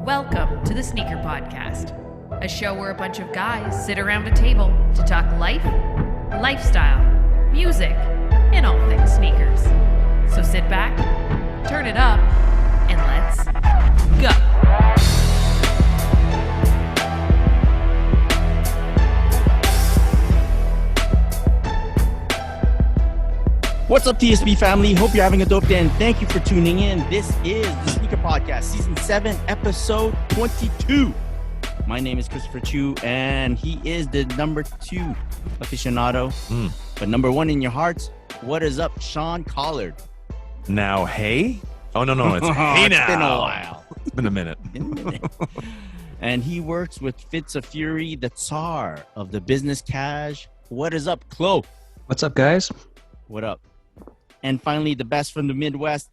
Welcome to the Sneaker Podcast, a show where a bunch of guys sit around a table to talk life, lifestyle, music, and all things sneakers. So sit back, turn it up, and let's go. What's up, TSB family? Hope you're having a dope day, and thank you for tuning in. This is the Sneaker Podcast, Season 7, Episode 22. My name is Christopher Chu, and he is the number 2 aficionado. But number 1 in your hearts, what is up, Sean Collard? Now, hey? Oh, no, it's hey now. It's been a while. It's been a minute. And he works with Fits of Fury, the Tsar of the business cash. What is up, Chloe? What's up, guys? What up? And finally, the best from the Midwest,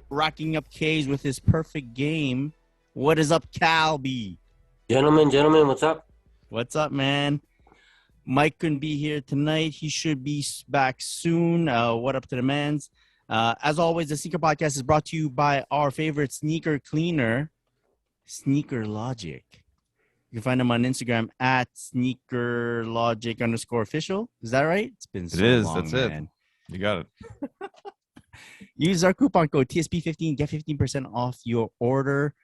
rocking up K's with his perfect game. What is up, Calby? Gentlemen, what's up? What's up, man? Mike couldn't be here tonight. He should be back soon. What up to the mans? As always, the Sneaker Podcast is brought to you by our favorite sneaker cleaner, Sneaker Logic. You can find him on Instagram at sneakerlogic_official. Is that right? It's been so long, That's man. it. You got it. Use our coupon code TSP15. Get 15% off your order.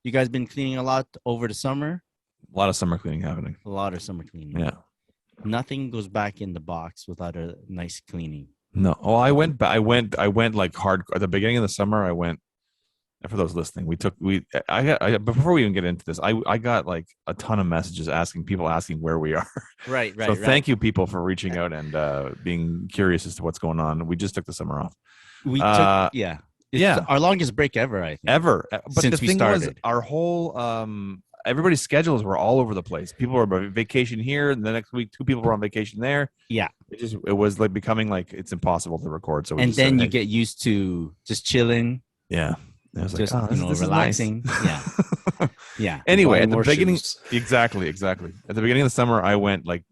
You guys been cleaning a lot over the summer? A lot of summer cleaning happening. A lot of summer cleaning. Yeah. Nothing goes back in the box without a nice cleaning. No. Oh, I went like hard at the beginning of the summer. I went. For those listening, before we even get into this, I got like a ton of messages people asking where we are. Right. So thank you, people, for reaching out and being curious as to what's going on. We just took the summer off. We took, It's our longest break ever, I think. But since the we thing was, started. our whole everybody's schedules were all over the place. People were on vacation here, and the next week 2 people were on vacation there. Yeah, it was like becoming like it's impossible to record. So and then you get used to just chilling. Yeah. I was just like, this relaxing. Nice. Yeah, yeah. Anyway, at the beginning, shoes. exactly. At the beginning of the summer, I went like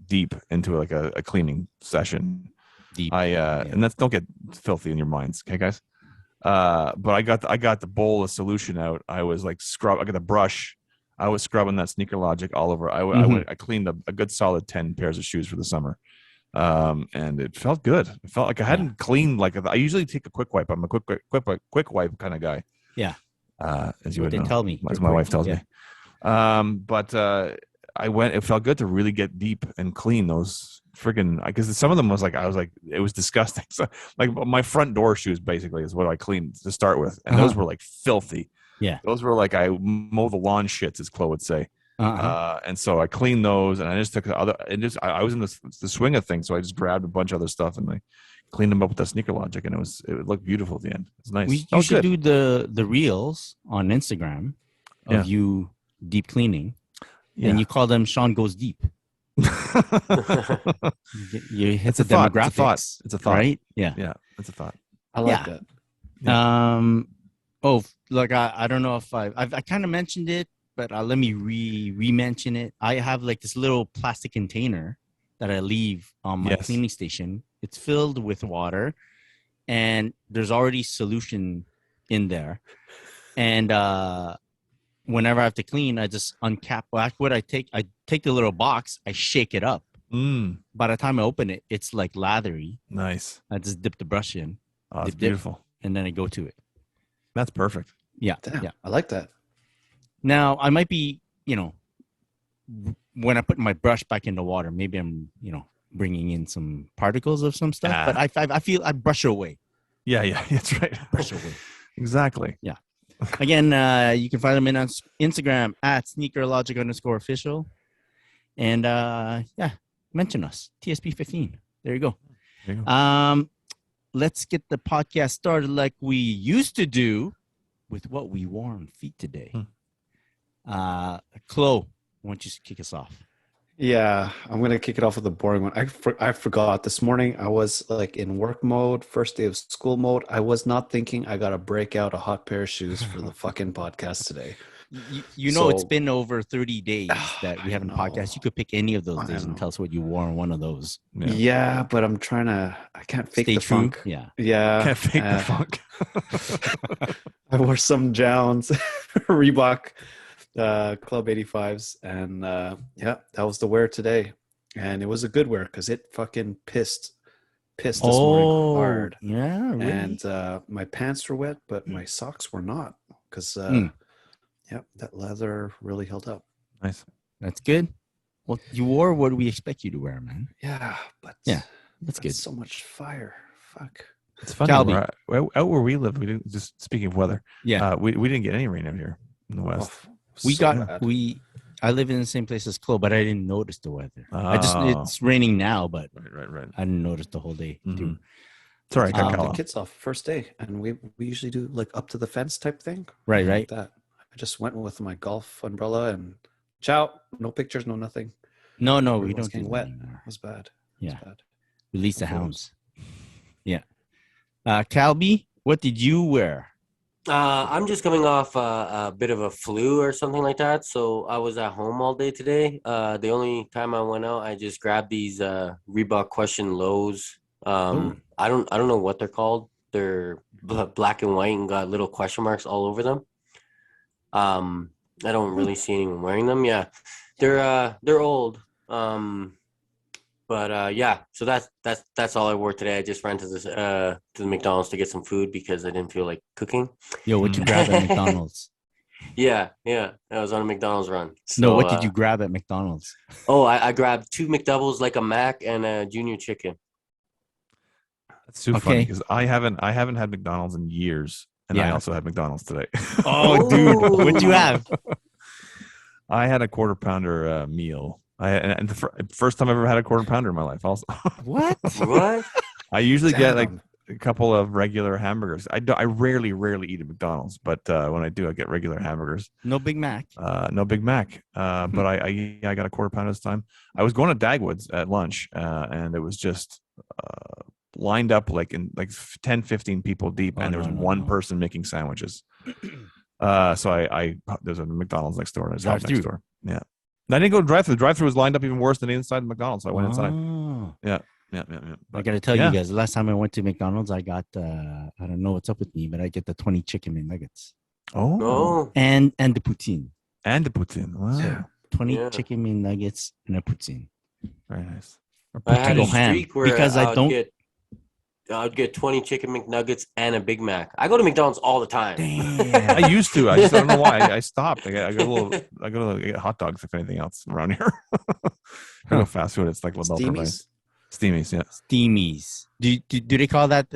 deep into like a cleaning session. Deep. And that's, don't get filthy in your minds, okay, guys. But I got the bowl of solution out. I was like I got the brush. I was scrubbing that Sneaker Logic all over. I cleaned a good solid 10 pairs of shoes for the summer. And it felt good. It felt like I hadn't cleaned I usually take a quick wipe. I'm a quick wipe kind of guy. Yeah. As you would know. They tell me. As my wife tells me. But I went. It felt good to really get deep and clean those friggin'. Because some of them it was disgusting. So like my front door shoes basically is what I cleaned to start with, and those were like filthy. Yeah. Those were like I mow the lawn shits, as Chloe would say. And so I cleaned those, and I just took the other. And I was in the swing of things, so I just grabbed a bunch of other stuff and I cleaned them up with the Sneaker Logic, and it looked beautiful at the end. It's nice. You should do the reels on Instagram of you deep cleaning, and you call them Sean Goes Deep. You hit the demographics. It's a thought, right? Yeah, it's a thought. I like that. Yeah. Look, I don't know if I kind of mentioned it. But let me re-mention it. I have like this little plastic container that I leave on my cleaning station. It's filled with water, and there's already solution in there. And whenever I have to clean, I just uncap. I take the little box, I shake it up. By the time I open it, it's like lathery. Nice. I just dip the brush in. Oh, it's beautiful. And then I go to it. That's perfect. Yeah. Damn, yeah. I like that. Now, I might be, when I put my brush back in the water, maybe I'm, bringing in some particles of some stuff. But I feel I brush it away. Yeah, that's right. Brush it away. Exactly. Yeah. Again, you can find them in on Instagram at sneakerlogic_official. And, mention us, TSP15. There you go. Let's get the podcast started like we used to do with what we wore on feet today. Chloe, why don't you kick us off? Yeah, I'm going to kick it off with a boring one. I forgot this morning. I was like in work mode, first day of school mode. I was not thinking I got to break out a hot pair of shoes for the fucking podcast today. It's been over 30 days that we haven't podcast. You could pick any of those days and tell us what you wore on one of those. Yeah, but I can't fake Stay the true. funk. Yeah. Yeah. Can't fake the funk. I wore some Jones Reebok Club 85s, and yeah, that was the wear today, and it was a good wear because it fucking pissed this morning hard. Yeah, really? And my pants were wet, but my socks were not because yeah, that leather really held up. Nice. That's good. Well, you wore what we expect you to wear, man. Yeah, but Yeah, that's good. so much fire. Fuck. It's funny. Calby. Out where we live, we didn't. Just speaking of weather, Yeah, we didn't get any rain out here in the west. we so got bad. I live in the same place as Chloe, but I didn't notice the weather. It's raining now, but Right. I didn't notice the whole day. Mhm. It's all right. I Got took Kyle the off. kids off first day, and we usually do like up to the fence type thing. Right. Like that. I just went with my golf umbrella and ciao. No pictures, no nothing. No, we Everyone's don't getting do wet. that anymore. It was bad. Yeah. It was bad. Release the Hopefully it hounds. Yeah. Calby, what did you wear? I'm just coming off a bit of a flu or something like that, so I was at home all day today. The only time I went out, I just grabbed these Reebok Question Lows. I don't know what they're called. They're black and white and got little question marks all over them. I don't really see anyone wearing them. Yeah, they're old. But yeah, so that's all I wore today. I just ran to the McDonald's to get some food because I didn't feel like cooking. Yo, what you grab at McDonald's? Yeah, I was on a McDonald's run. So, No, what did you grab at McDonald's? Oh, I grabbed 2 McDoubles, like a Mac and a junior chicken. That's too funny Okay. because I haven't had McDonald's in years, and I Yeah. also had McDonald's today. Oh, dude, what'd you have? I had a quarter pounder meal. And the first time I ever had a quarter pounder in my life. Also, What? What? I usually get like Damn. a couple of regular hamburgers. I rarely eat at McDonald's, but when I do, I get regular hamburgers. No Big Mac. No Big Mac. But I got a quarter pounder this time. I was going to Dagwood's at lunch, and it was just lined up like 10, 15 people deep, Oh, and there was no, one no. person making sandwiches. So I there's a McDonald's next door. And I just Drive-through. next door. Yeah. And I didn't go drive through. The drive-through was lined up even worse than inside the McDonald's. So I went inside. Oh. Yeah. I But, gotta tell yeah. you guys, the last time I went to McDonald's, I got I don't know what's up with me, but I get the 20 chicken McNuggets Oh, and the poutine. And the poutine. Wow. Yeah. 20 Yeah. chicken McNuggets and a poutine. Very nice. Or I had a potato ham, streak where because I don't. I would get 20 chicken McNuggets and a Big Mac. I go to McDonald's all the time. Damn. I used to. I don't know why. I stopped. I get hot dogs if anything else around here. I go fast food. It's like LaBelle Price. Steamies. Steamies, yeah. Steamies. Do they call that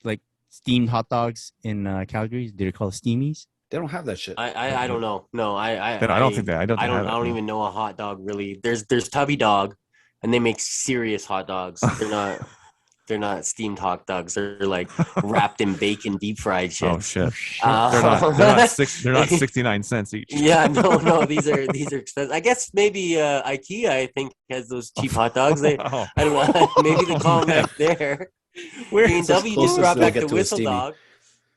like steamed hot dogs in Calgary? Do they call it steamies? They don't have that shit. I don't know. No, I don't think that. I don't have it, I don't no. even know a hot dog really. There's Tubby Dog, and they make serious hot dogs. They're not steamed hot dogs. They're like wrapped in bacon, deep fried shit. Oh shit. Uh, They're not 69 cents each. Yeah, no, these are expensive. I guess maybe IKEA, I think, has those cheap hot dogs. They, Oh. I don't know, maybe they call them up there. Where's A&W just closest brought they'll back get the to a whistle steamy? dog.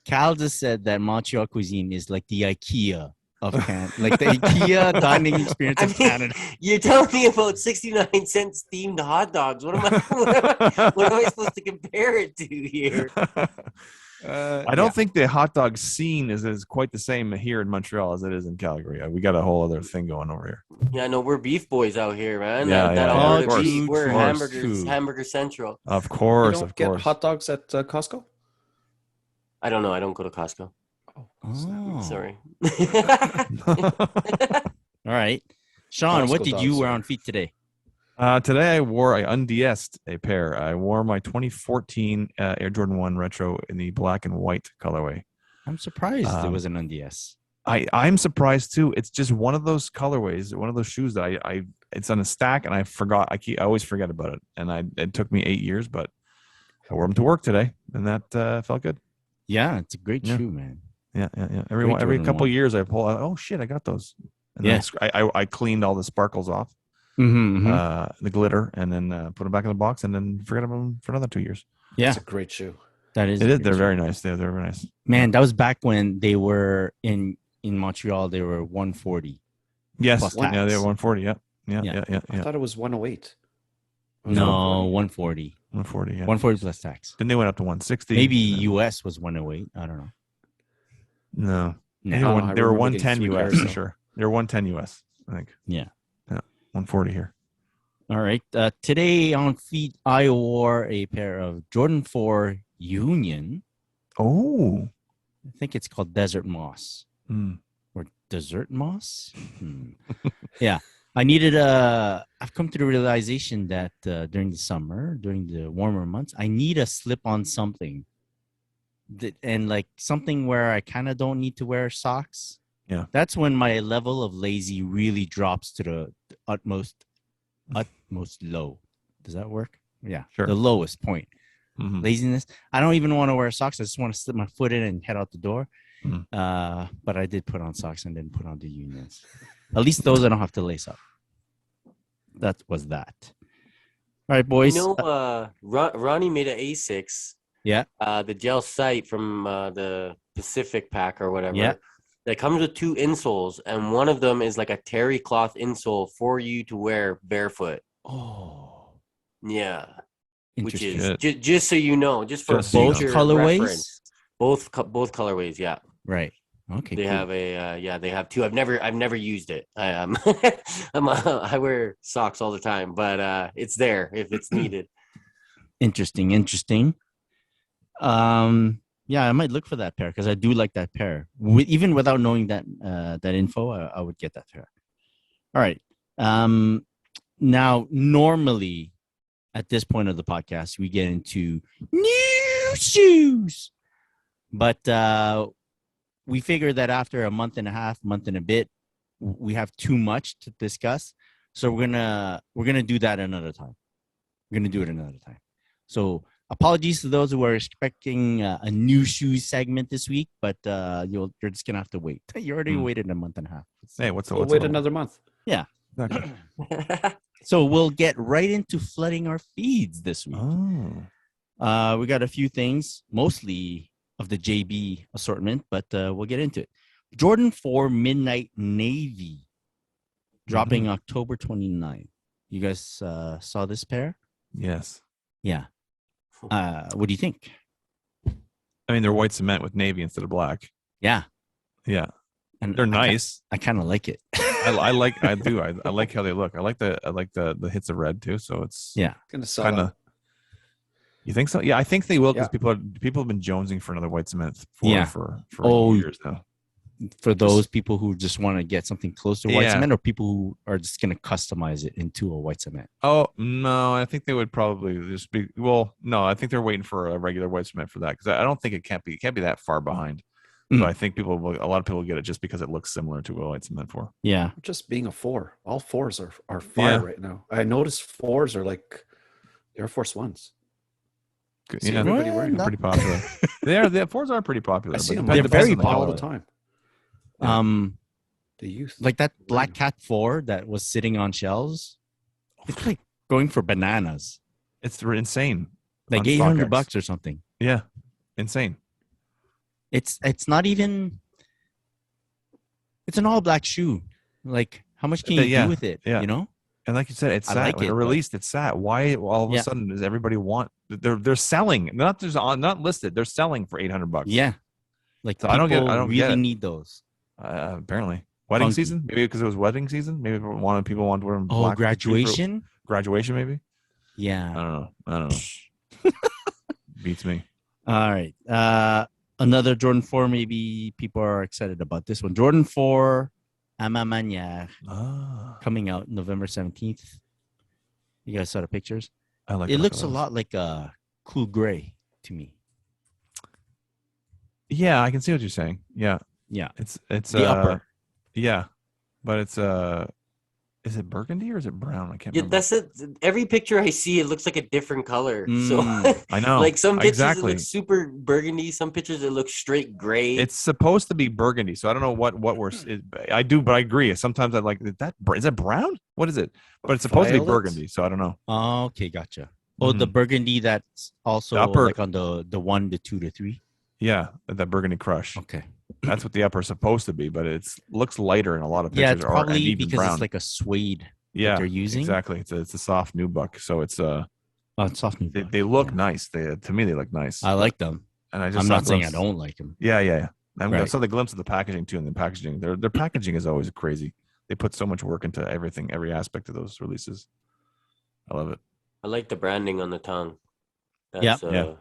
Cal just said that Montreal cuisine is like the IKEA of Canada, like the IKEA dining experience I of mean, Canada. you're telling me about 69-cent steamed hot dogs. What am I supposed to compare it to here? I don't think the hot dog scene is quite the same here in Montreal as it is in Calgary. We got a whole other thing going over here. Yeah, no, we're beef boys out here, man. Yeah, that yeah, Alberta of course, beef. We're of course, hamburgers, true. hamburger central. Of You course, don't of get course. hot dogs at Costco? I don't know. I don't go to Costco. Oh. Sorry. All right. Sean, what Costco did you dogs wear are- on feet today? Today I undressed a pair. I wore my 2014 Air Jordan 1 Retro in the black and white colorway. I'm surprised there Um, was an undies. I'm surprised too. It's just one of those colorways, one of those shoes that I it's on a stack and I forgot. I always forget about it. And it took me 8 years, but I wore them to work today and that felt good. Yeah, it's a great Yeah. shoe, man. Yeah. Great Every Jordan couple 1. years I pull out, oh shit, I got those. And Yeah. then I cleaned all the sparkles off, the glitter, and then put them back in the box and then forget about them for another 2 years. Yeah, It's a great shoe. that is. It a is. great They're shoe. very nice. They're very nice. Man, that was back when they were in Montreal. They were 140. Yes. Plus Yeah, tax. they're 140. Yeah. I thought it was 108. No, 140. 140. Yeah. 140 plus tax. Then they went up to 160. Maybe and then- US was 108. I don't know. No. No. They were, I they were remember getting 110 3 US pairs, for though. sure. They were 110 US, I think. Yeah. 140 here. All right. Today on feet, I wore a pair of Jordan 4 Union. Oh. I think it's called Desert Moss Hmm. or Desert Moss. Yeah. I needed I've come to the realization that during the summer, during the warmer months, I need a slip-on something. And like something where I kind of don't need to wear socks. Yeah. That's when my level of lazy really drops to the utmost low. Does that work? Yeah. Sure. The lowest point. Mhm. Laziness. I don't even want to wear socks. I just want to slip my foot in and head out the door. Mhm. But I did put on socks and didn't put on the Unions. At least those I don't have to lace up. That was that. All right, boys. Ronnie made an A6. Yeah. The gel sight from the Pacific Pack or whatever. Yeah. That comes with 2 insoles, and one of them is like a terry cloth insole for you to wear barefoot. Oh, Yeah. Which interesting. is just so you know, just for Just so you know. Both future colorways. reference. Both colorways, yeah. Right. Okay. They cool. have they have 2. I've never used it. I wear socks all the time, but it's there if it's needed. Interesting. Yeah, I might look for that pair because I do like that pair. Even without knowing that info, I would get that pair. All right. Now, normally at this point of the podcast, we get into new shoes, but we figured that after a month and a bit, we have too much to discuss. So we're gonna do that another time. We're gonna do it another time. So apologies to those who are expecting a new shoes segment this week, but you're just gonna have to wait. You already waited a month and a half. Hey, what's We'll what's wait up? another month. Yeah. Exactly. So we'll get right into flooding our feeds this week. Oh. We got a few things, mostly of the JB assortment, but we'll get into it. Jordan 4 Midnight Navy, dropping October 29th. You guys saw this pair? Yes. Yeah. What do you think? I mean, they're white cement with navy instead of black. Yeah. Yeah. And They're nice. I kind of like it. I like how they look. I like the hits of red too. So it's Yeah. Gonna sell kind of. out. You think so? Yeah, I think they will because Yeah. people have been jonesing for another white cement for Oh, years now. For those people who just want to get something close to white Yeah. cement, or people who are just going to customize it into a white cement. Oh no, I think they would probably just be. Well, no, I think they're waiting for a regular white cement for that because I don't think it can't be that far behind. So I think a lot of people will get it just because it looks similar to a white cement for. Yeah. Just being a 4. All 4s are fire Yeah. right now. I noticed 4s are like Air Force Ones. See Yeah, everybody wearing they're them. pretty popular. The fours are pretty popular. I see them. but They're depends very on the all color. the time. Yeah. The youth. Like that Black Cat 4 that was sitting on shelves. It's like going for bananas. It's insane. Like on $800 StockX. or something. Yeah, insane. It's not even. It's an all black shoe. Like how much can you Yeah, do with it? yeah. You know. And like you said, it's I sat. like When it, it but- released, it's sat. Why all of a Yeah. sudden does everybody want? They're selling. Not listed. They're selling for $800. Yeah. Like So I don't get- people I don't really get it. need those. Apparently, wedding Funky. season. Maybe because it was wedding season. Maybe people want to wear them. Oh, black for graduation. graduation. Maybe. Yeah. I don't know. Beats me. All right. Another Jordan 4, maybe people are excited about this one. Jordan 4 Amamanière coming out November 17th. You guys saw the pictures? I like. It the look looks of a those. lot like a cool gray to me. Yeah, I can see what you're saying. Yeah, Yeah. it's The upper. Yeah, but it's is it burgundy or is it brown? I can't Yeah, remember. that's it. Every picture I see, it looks like a different color. So I know. like some pictures exactly. it looks super burgundy, some pictures it looks straight gray. It's supposed to be burgundy, so I don't know what we're. I do, but I agree. Sometimes I like that. Is that brown? What is it? But it's supposed to be Violet? burgundy, so I don't know. Oh, okay, gotcha. Oh, the burgundy that's also The upper- like on the 1, the 2, the 3. Yeah, that burgundy crush. Okay. That's what the upper is supposed to be, but it looks lighter in a lot of pictures. Yeah, it's and probably even because brown. it's like a suede yeah, they're using. exactly. It's a soft nubuck, so it's Oh, it's soft new. they look nice. To me they look nice. I like them. and I just I'm thought not saying I those- don't like them. Yeah. And we Right. saw the glimpse of the packaging too, and the packaging. Their packaging is always crazy. They put so much work into everything, every aspect of those releases. I love it. I like the branding on the tongue. Yep. That's Yeah.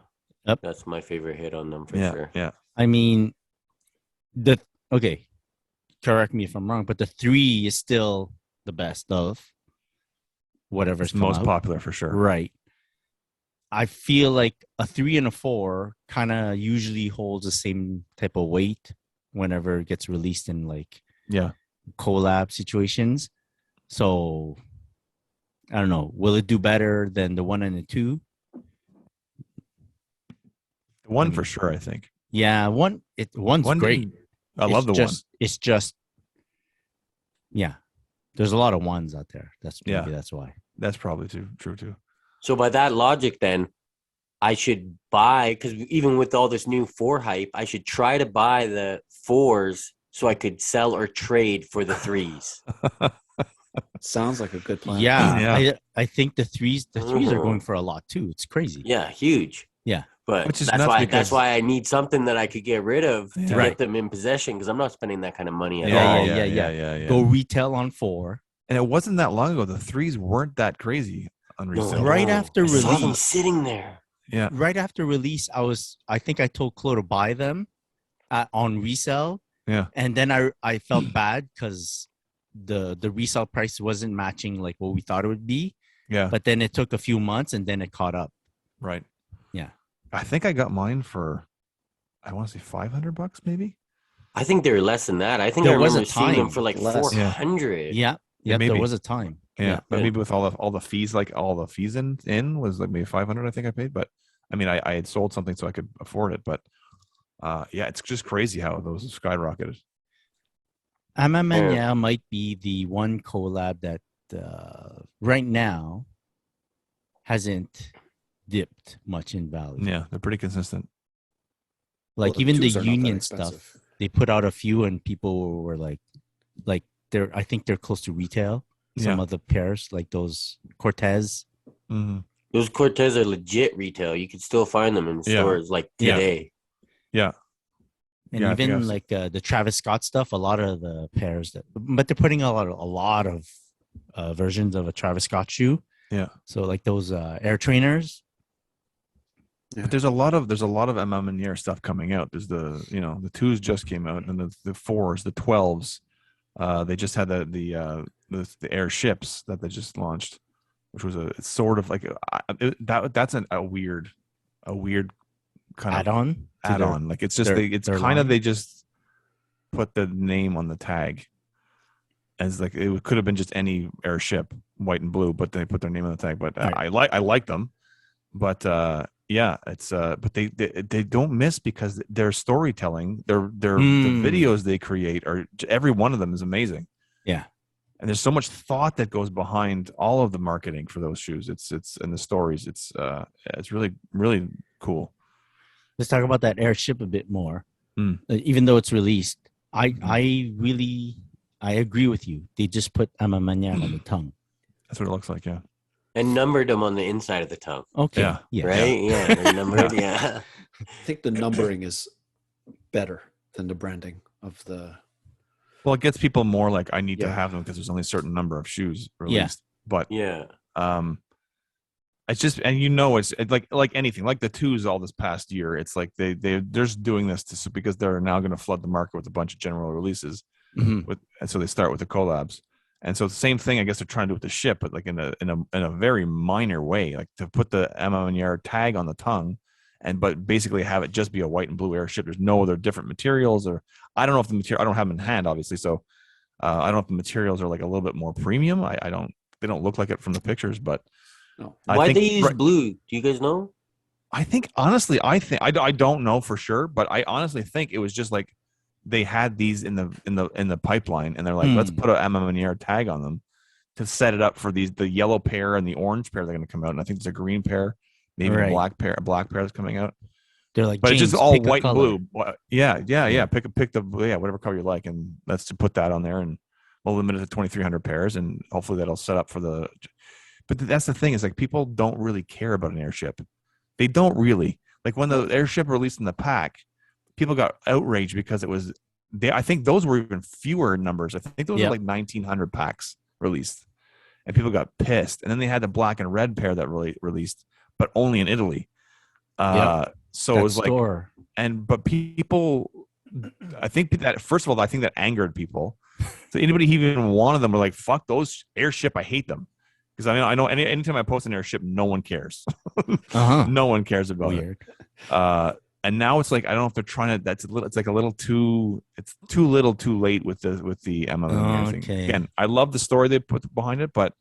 Yep. That's my favorite hit on them for Yeah, sure. yeah. I mean, okay, correct me if I'm wrong, but the 3 is still the best of whatever's It's the most come out. popular for sure. Right. I feel like a 3 and a 4 kind of usually holds the same type of weight whenever it gets released in like Yeah. collab situations. So I don't know. Will it do better than the 1 and the 2? The one I mean, for sure, I think. Yeah, one's One great. didn't- I love the one. It's just, yeah. There's a lot of ones out there. Yeah. Maybe that's why. That's probably true too. So by that logic, then I should buy, because even with all this new 4 hype, I should try to buy the 4s so I could sell or trade for the 3s. Sounds like a good plan. Yeah, Yeah. I think the threes are going for a lot too. It's crazy. Yeah, huge. Yeah. But Which is that's nuts why because- I need something that I could get rid of to Right. get them in possession, because I'm not spending that kind of money at Yeah, all. yeah. Go retail on 4. And it wasn't that long ago. The 3s weren't that crazy on resale. Right after I saw them release. sitting there. Yeah. Right after release, I think I told Chloe to buy them on resale. Yeah. And then I felt bad because the resale price wasn't matching like what we thought it would be. Yeah. But then it took a few months and then it caught up. Right. Yeah. I think I got mine for, I want to say $500 maybe. I think they were less than that. I think There I was a remember seeing them time for like less. 400. Yeah. Yeah, Yeah. There maybe. was a time. Yeah. But Yeah. maybe with all the fees, like all the fees in was like maybe 500 I think I paid. But I mean, I had sold something so I could afford it. But yeah, it's just crazy how those skyrocketed. Amamanya might be the one collab that right now hasn't dipped much in value. Yeah, they're pretty consistent. Like Well, even the 2s are not that union stuff, expensive. they put out a few and people were like they're I think they're close to retail. Some Yeah. of the pairs, like those Cortez. Mm-hmm. Those Cortez are legit retail. You can still find them in Yeah. stores like Yeah. today. Yeah. And Yeah, I think even I've like the Travis Scott stuff, a lot of the pairs but they're putting a lot of versions of a Travis Scott shoe. Yeah. So like those Air Trainers. But there's a lot of MM&R stuff coming out. There's the 2s just came out, and the 4s, the 12s. They just had the airships that they just launched, which was a sort of like that's a weird kind of add-on. Like it's just their kind of line. they just put the name on the tag as like it could have been just any airship, white and blue, but they put their name on the tag. But Right. I like them, but yeah, it's but they don't miss because their storytelling, their the videos they create are every one of them is amazing. Yeah. And there's so much thought that goes behind all of the marketing for those shoes. It's and the stories. It's really really cool. Let's talk about that airship a bit more. Mm. Even though it's released, I agree with you. They just put Amamanya on the tongue. That's what it looks like. Yeah. And numbered them on the inside of the tongue. Okay. Yeah. Yeah. Right? Yeah. They're numbered. Yeah. I think the numbering is better than the branding of the. Well, it gets people more like I need to Yeah. have them because there's only a certain number of shoes Yeah. released. But Yeah. it's just it's like anything, like the 2s all this past year. It's like they're just doing this because they're now going to flood the market with a bunch of general releases. Mhm. And so they start with the collabs. And so the same thing, I guess they're trying to do with the ship, but like in a very minor way, like to put the MM&R tag on the tongue, but basically have it just be a white and blue airship. There's no other different materials, or I don't know if the material. I don't have them in hand, obviously, so I don't know if the materials are like a little bit more premium. I don't. They don't look like it from the pictures, but No. Why they use blue? Do you guys know? I think honestly, I don't know for sure, but I honestly think it was just like they had these in the pipeline, and they're like, let's put a MM&R tag on them to set it up for the yellow pair and the orange pair. They're going to come out, and I think there's a green pair, maybe Right. a black pair that's coming out. They're like, But it's James, just all pick a white and color. blue. Yeah. Pick the whatever color you like, and let's to put that on there, and we'll limit it to 2,300 pairs, and hopefully that'll set up for the. But that's the thing is like people don't really care about an airship. They don't really like when the airship released in the pack. people got outraged because it was I think those were even fewer numbers. I think those were like 1,900 packs released, and people got pissed. And then they had the black and red pair that really released, but only in Italy. So it was store. but people, I think that first of all, I think that angered people. So anybody who even wanted them were like, "Fuck those airship! I hate them." Because I know anytime I post an airship, no one cares. No one cares about it. And now it's like, I don't know if they're trying to. It's like a little too. It's too little, too late with the MMA thing. Again, I love the story they put behind it, but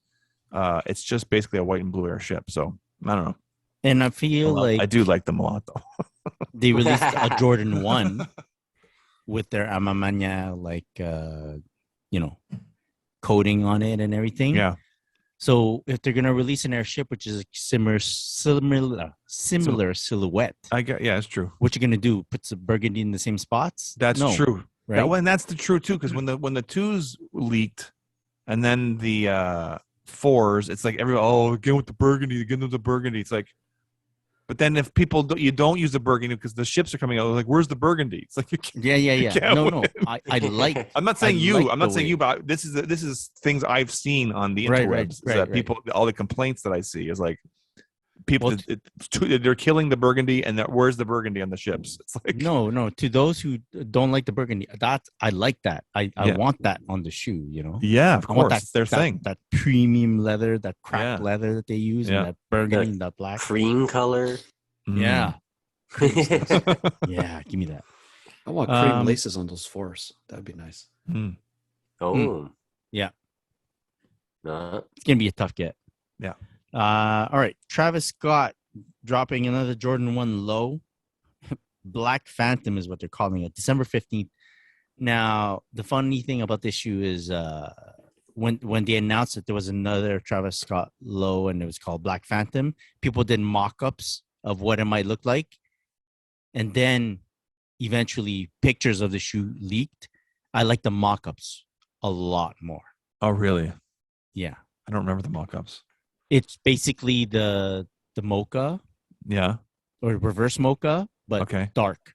it's just basically a white and blue airship. So I don't know. And I feel I do like them a lot, though. They released a Jordan 1 with their Amamanya coating on it and everything. Yeah. So if they're gonna release an airship, which is a similar silhouette, it's true. What you're gonna do? Put some burgundy in the same spots? That's true, right? And that's the true too, because when the twos leaked, and then the fours, it's like everyone, again with the burgundy, again with the burgundy. It's like, but then if people don't use the burgundy because the ships are coming out, like, where's the burgundy? It's like, No. I like. I'm not saying you. I'm not saying you, but this is things I've seen on the interwebs. That people, all the complaints that I see is like, people they're killing the burgundy, and where's the burgundy on the ships? It's like, no. To those who don't like the burgundy, I like that. I want that on the shoe. Yeah, of course, that's their thing. That premium leather, that cracked leather that they use, and that burgundy, and that black cream color. Yeah, yeah. Give me that. I want cream laces on those fours. That'd be nice. Yeah. It's gonna be a tough get. Yeah. All right. Travis Scott dropping another Jordan 1 low. Black Phantom is what they're calling it. December 15th. Now, the funny thing about this shoe is when they announced that there was another Travis Scott low and it was called Black Phantom, people did mock-ups of what it might look like. And then eventually pictures of the shoe leaked. I like the mock-ups a lot more. Oh, really? Yeah. I don't remember the mock-ups. It's basically the mocha, or reverse mocha, but dark.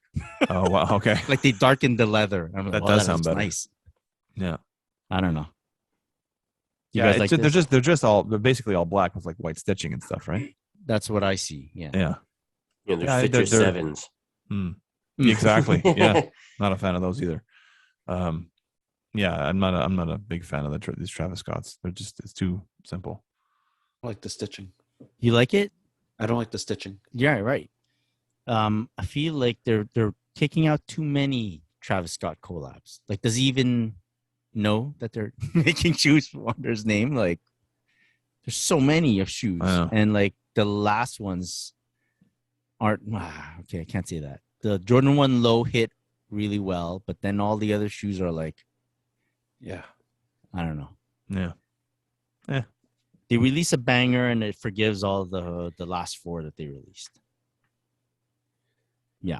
Oh wow, okay. Like they darkened the leather. That does sound better. Nice. Yeah, I don't know. They're basically all black with like white stitching and stuff, right? That's what I see. Yeah. They're Fit Your Sevens. Exactly. Yeah, not a fan of those either. I'm not a big fan of these Travis Scotts. It's too simple. I like the stitching. You like it? I don't like the stitching. Yeah, right. I feel like they're kicking out too many Travis Scott collabs. Like, does he even know that they're making shoes under his name? Like, there's so many of shoes, and like the last ones aren't. Okay, I can't say that. The Jordan 1 low hit really well, but then all the other shoes are like, I don't know. Yeah. They release a banger and it forgives all the last four that they released. Yeah.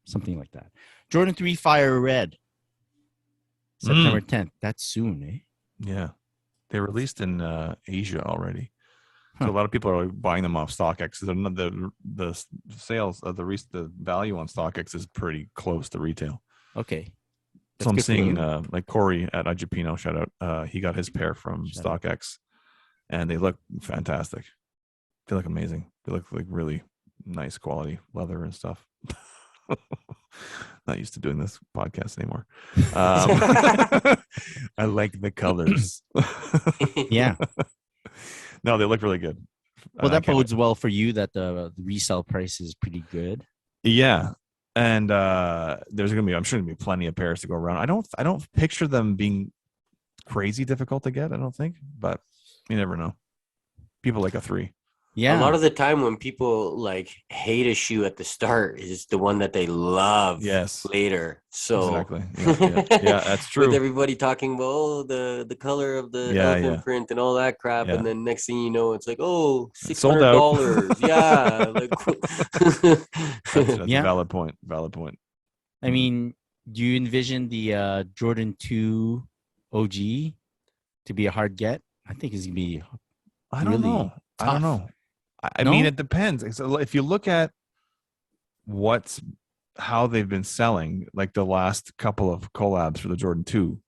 Something like that. Jordan 3 Fire Red. September 10th. That's soon, eh? Yeah. They released in Asia already. So a lot of people are buying them off StockX. The sales of the value on StockX is pretty close to retail. Okay. So I'm seeing like Corey at Ajapino, shout out. He got his pair from StockX. And they look fantastic. They look amazing. They look like really nice quality leather and stuff. Not used to doing this podcast anymore. I like the colors. Yeah. No, they look really good. Well, that bodes well for you that the resale price is pretty good. Yeah. And there's gonna be plenty of pairs to go around. I don't picture them being crazy difficult to get, I don't think, but you never know. People like a 3. Yeah. A lot of the time when people like hate a shoe at the start is the one that they love later. So exactly. Yeah, that's true. With everybody talking about the color of the elephant print and all that crap, and then next thing you know, it's like, $600. Yeah. Like that's a valid point. I mean, do you envision the Jordan 2 OG to be a hard get? I think it's gonna be. I don't know. I mean, it depends. So if you look at what's how they've been selling, like the last couple of collabs for the Jordan 2,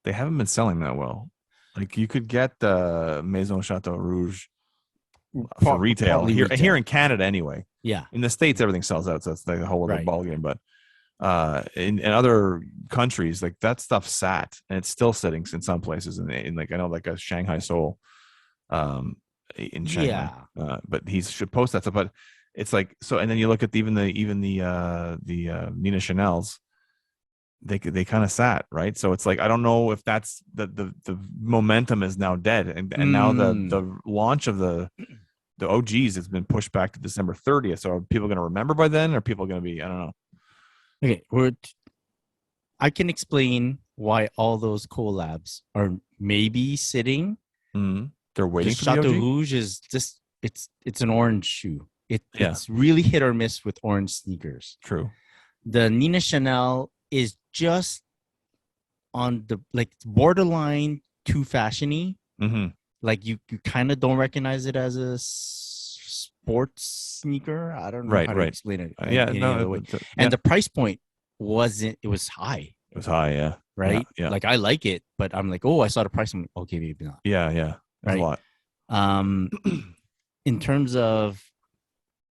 they haven't been selling that well. Like you could get the Maison Chateau Rouge for retail here in Canada anyway. Yeah. In the States, everything sells out, so it's like a whole other Right. ballgame. But in other countries, like that stuff sat and it's still sitting in some places. In like I know like a Shanghai Soul, in Shanghai, but he should post that stuff. But it's like so, and then you look at even the Nina Chanel's. They kind of sat, right? So it's like I don't know if that's the momentum is now dead, and now the launch of the OGs has been pushed back to December 30th. So are people going to remember by then? Or are people going to be, I don't know. Okay, I can explain why all those collabs are maybe sitting. Mm-hmm. They're waiting for Chateau the OG? Rouge is just it's an orange shoe. It's really hit or miss with orange sneakers. True. The Nina Chanel is just on the like borderline too fashiony. Mm-hmm. Like you kind of don't recognize it as a sports sneaker. I don't know how to explain it. And the price point it was high. It was high, yeah. Right? Yeah. Like I like it, but I'm like, oh, I saw the price. I'm like, okay, maybe not. Yeah. Right. A lot. In terms of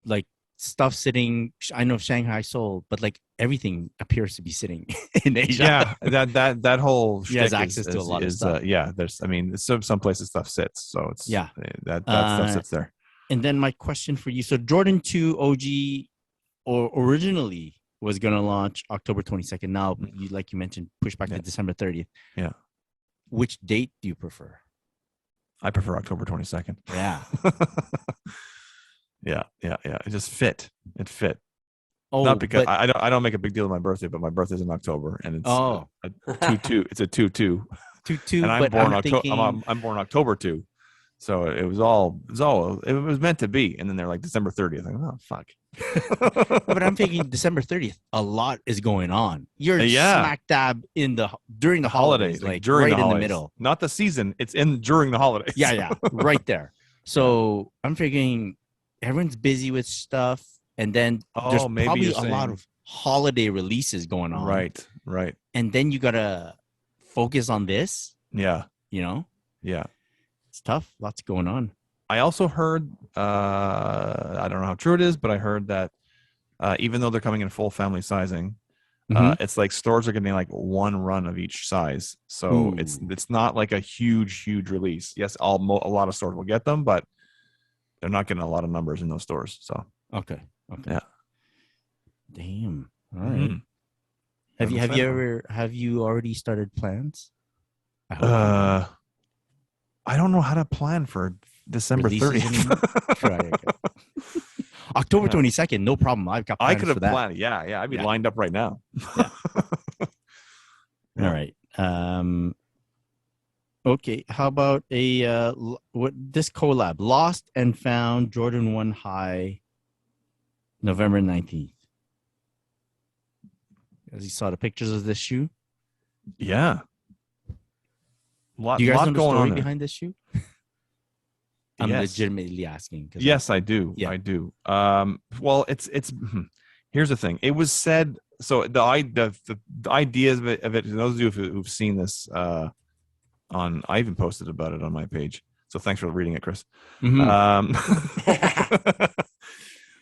like stuff sitting, I know Shanghai sold, but like everything appears to be sitting in Asia. Yeah, that whole he has access to a lot of stuff. There's some places stuff sits, so it's that stuff sits there. And then my question for you: so Jordan 2 OG, originally was gonna launch October 22nd. Now, like you mentioned, push back to December 30th. Yeah. Which date do you prefer? I prefer October 22nd. Yeah. Yeah. It just fit. It fit. Oh, not because I don't make a big deal of my birthday, but my birthday's in October, and it's a 2-2. It's a 2-2. 2-2. And I'm born October. I'm born October 2. So it was meant to be. And then they're like December 30th. I'm like, oh fuck. But I'm thinking December 30th. A lot is going on. You're smack dab during the holidays, like during right in the middle. Not the season. It's during the holidays. Yeah, right there. So I'm figuring everyone's busy with stuff, and then there's probably a lot of holiday releases going on. Right. And then you gotta focus on this. Yeah. Yeah. It's tough. Lots going on. I also heard, I don't know how true it is, but I heard that even though they're coming in full family sizing, it's like stores are getting like one run of each size. So it's not like a huge release. Yes, a lot of stores will get them, but they're not getting a lot of numbers in those stores. So okay. Yeah. Damn. All right. Have you already started plans? I don't know how to plan for December 30th. October 22nd, no problem. I've got plans I could have for that. planned. Yeah. I'd be lined up right now. Yeah. All right. Okay. How about this collab? Lost and Found Jordan 1 High, November 19th. As you saw the pictures of this shoe? Yeah. Do you guys know the story behind this shoe? I'm legitimately asking. Yes, I do. Yeah. I do. Well, it's here's the thing. It was said. So the ideas of it. And those of you who've seen this I even posted about it on my page. So thanks for reading it, Chris.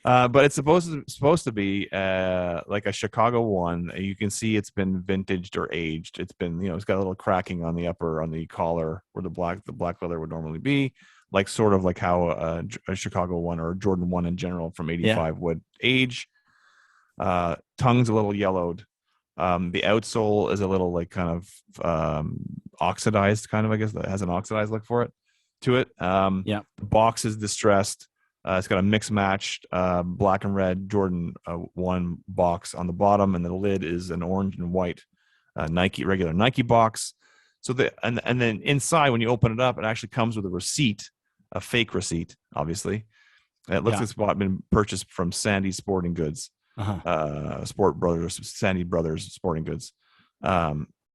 But it's supposed to be like a Chicago 1. You can see it's been vintaged or aged. It's been, it's got a little cracking on the collar where the black leather would normally be, like sort of like how a Chicago 1 or a Jordan 1 in general from 85 would age. Tongue's a little yellowed. The outsole is a little like kind of oxidized, kind of, I guess, that has an oxidized look to it. The box is distressed. It's got a mix matched black and red Jordan 1 box on the bottom, and the lid is an orange and white regular Nike box. So and then inside, when you open it up, it actually comes with a receipt, a fake receipt, obviously. It looks like it's been purchased from Sandy's Sporting Goods, Sandy Brothers Sporting Goods,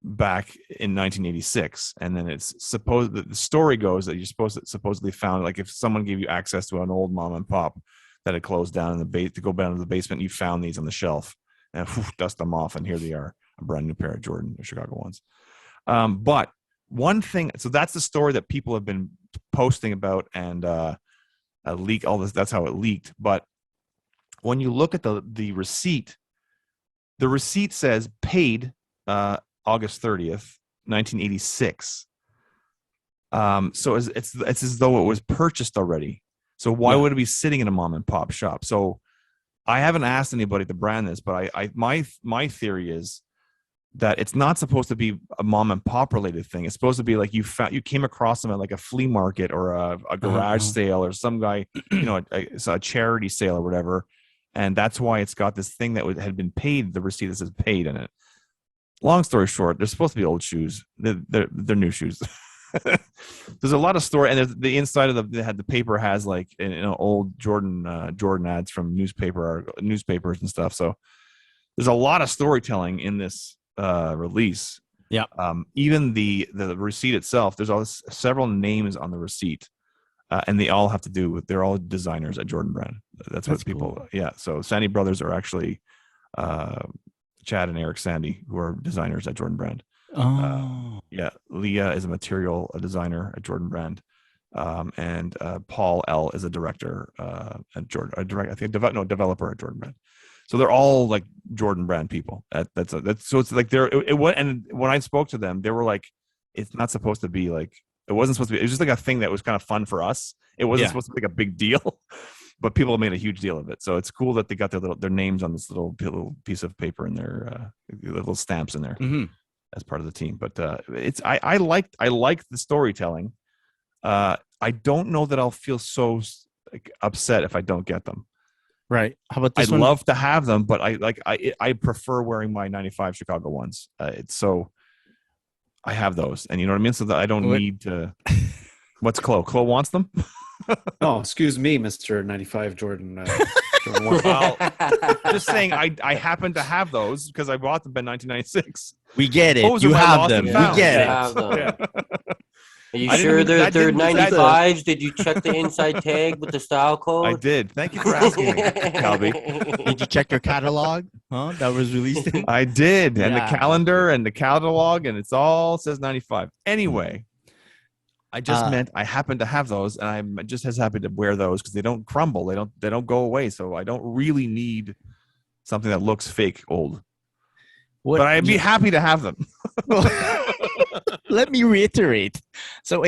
back in 1986. And then it's the story goes that you're supposedly found, like if someone gave you access to an old mom and pop that had closed down to go down to the basement, you found these on the shelf and dust them off, and here they are, a brand new pair of Jordan Chicago ones. But one thing, so that's the story that people have been posting about, and leak all this. That's how it leaked. But when you look at the receipt, the receipt says paid August 30th, 1986. So it's as though it was purchased already. So why would it be sitting in a mom and pop shop? So I haven't asked anybody to brand this, but my theory is that it's not supposed to be a mom and pop related thing. It's supposed to be like you came across them at like a flea market or a garage sale or some guy, a charity sale or whatever. And that's why it's got this thing that had been paid, the receipt that says paid in it. Long story short, they're supposed to be old shoes. They're new shoes. There's a lot of story, and the inside of the paper has like old Jordan ads from newspapers and stuff. So there's a lot of storytelling in this release. Yeah. Even the receipt itself, there's several names on the receipt, and they all have to do with, they're all designers at Jordan Brand. That's people. Cool. Yeah. So Sandy brothers are actually Chad and Eric Sandy, who are designers at Jordan Brand. Yeah. Leah is a designer at Jordan Brand. And Paul L is a director at Jordan. Developer at Jordan Brand. So they're all like Jordan Brand people. So it's like and when I spoke to them, they were like, it's not supposed to be like, it wasn't supposed to be. It was just like a thing that was kind of fun for us. It wasn't supposed to be like a big deal, but people made a huge deal of it. So it's cool that they got their names on this little piece of paper and their little stamps in there as part of the team. But I like the storytelling. I don't know that I'll feel so upset if I don't get them. Right. How about this I'd love to have them, but I prefer wearing my 95 Chicago ones. So I have those, and you know what I mean? So that I don't need to. What's Chloe? Chloe wants them? Oh, excuse me, Mr. 95 Jordan. Well, just saying, I happen to have those because I bought them in 1996. We get it. Those you are my have lost them. and We found. get Have it. them. Yeah. Are you I sure didn't- they're I didn't- 95s? Did you check the inside tag with the style code? I did. Thank you for asking me, Calby. Did you check your catalog? Huh? That was released in? I did, and Yeah. the calendar and the catalog, and it's all says 95. Anyway, I just meant I happen to have those, and I'm just as happy to wear those because they don't crumble, they don't go away. So I don't really need something that looks fake old. But I'd be happy to have them. Let me reiterate. So,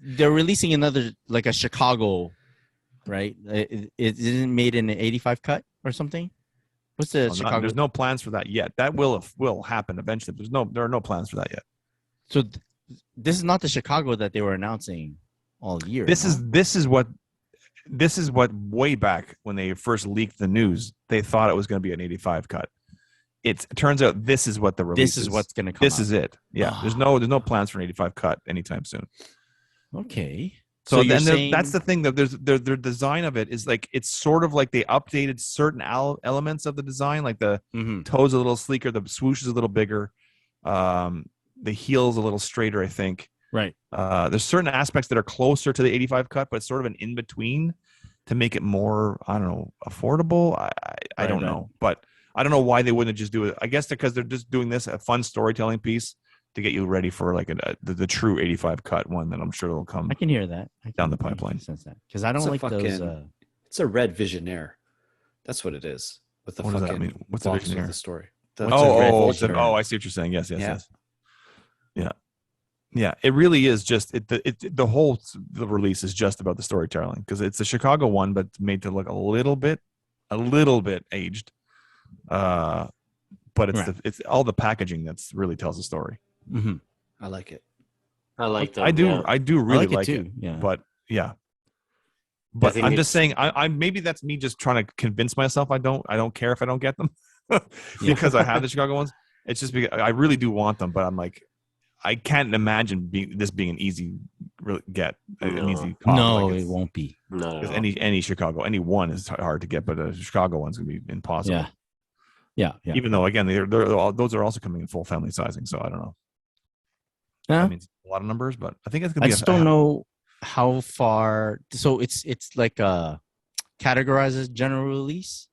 they're releasing another, like a Chicago, right? It isn't made in an 85 cut or something. What's the Chicago? There's no plans for that yet. That will happen eventually. There are no plans for that yet. So this is not the Chicago that they were announcing all year. This is what way back when they first leaked the news, they thought it was going to be an 85 cut. It turns out this is what the release This is what's going to come. This is it. Yeah. There's no plans for an 85 cut anytime soon. Okay. So you're then saying... that's the thing, that their design of it is like, it's sort of like they updated certain elements of the design, like the toes a little sleeker, the swoosh is a little bigger, the heel's a little straighter, I think. Right. There's certain aspects that are closer to the 85 cut, but it's sort of an in between to make it more, I don't know, affordable. I don't know, but I don't know why they wouldn't just do it. I guess because they're just doing this a fun storytelling piece to get you ready for like the true 85 cut one that I'm sure will come. I can hear that down the pipeline. Sense that because I don't like those. It's a red Visionaire. That's what it is. With the what fucking does that mean? What's a Visionaire? The story. I see what you're saying. Yes. Yeah. It really is just the whole release is just about the storytelling because it's a Chicago one, but made to look a little bit aged. But it's all the packaging that's really tells the story. Mm-hmm. I like it. I like them. I do really like it. Yeah. But yeah. But I'm just saying, I maybe that's me just trying to convince myself I don't care if I don't get them because I have the Chicago ones. It's just because I really do want them, but I'm like, I can't imagine this being an easy get. An easy call. No, it won't be. No, because any Chicago, any one is hard to get, but a Chicago one's gonna be impossible. Yeah. Even though again, those are also coming in full family sizing, so I don't know. Yeah. That means a lot of numbers, but I think it's gonna be. I just don't know how far. So it's like categorized as general release.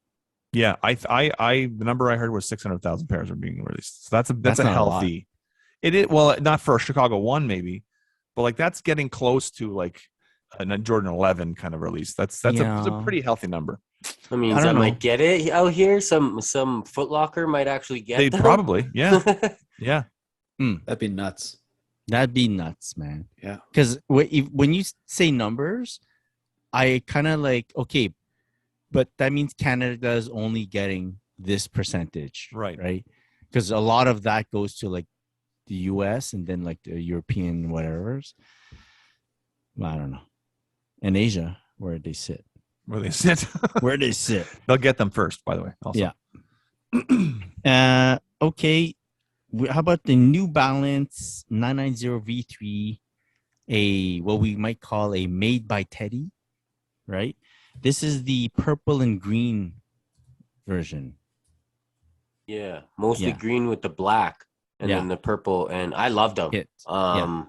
Yeah, the number I heard was 600,000 pairs are being released. So that's a not a healthy. It is, well, not for a Chicago 1 maybe, but like that's getting close to like a Jordan 11 kind of release. That's a Yeah. pretty healthy number. That means I I don't know. might get it out here. Some Foot Locker might actually get They them. probably, yeah. Yeah. That'd be nuts. That'd be nuts, man. Yeah. Because when you say numbers, I kind of like, okay, but that means Canada is only getting this percentage, right? Because a lot of that goes to like the US and then like the European whatever's. Well, I don't know. And Asia, where they sit. Where they sit. Where they sit. They'll get them first, by the way. Also. Yeah. Okay. How about the New Balance 990 V3, what we might call a made by Teddy, right? This is the purple and green version. Yeah, mostly Yeah. green with the black and Yeah. then the purple, and I love them. Hits. I'm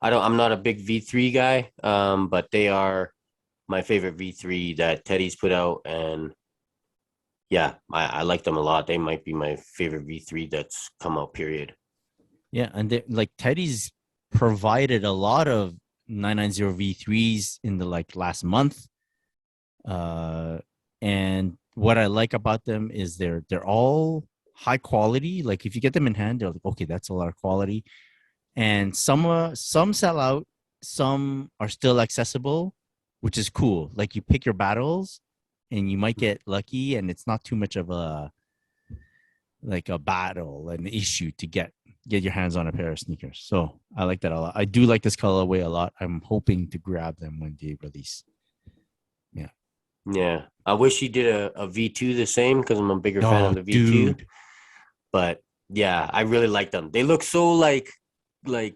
not a big V3 guy, but they are my favorite V3 that Teddy's put out, and yeah, I like them a lot. They might be my favorite V3 that's come out, period. Yeah, and like Teddy's provided a lot of 990 V3s in the like last month. And what I like about them is they're all high quality. Like if you get them in hand, they're like, okay, that's a lot of quality. And some sell out, some are still accessible, which is cool. Like you pick your battles and you might get lucky, and it's not too much of a battle, an issue to get your hands on a pair of sneakers. So I like that a lot. I do like this colorway a lot. I'm hoping to grab them when they release. Yeah, I wish he did a V2 the same, because I'm a bigger fan of the V2. Dude. But yeah, I really like them. They look so like the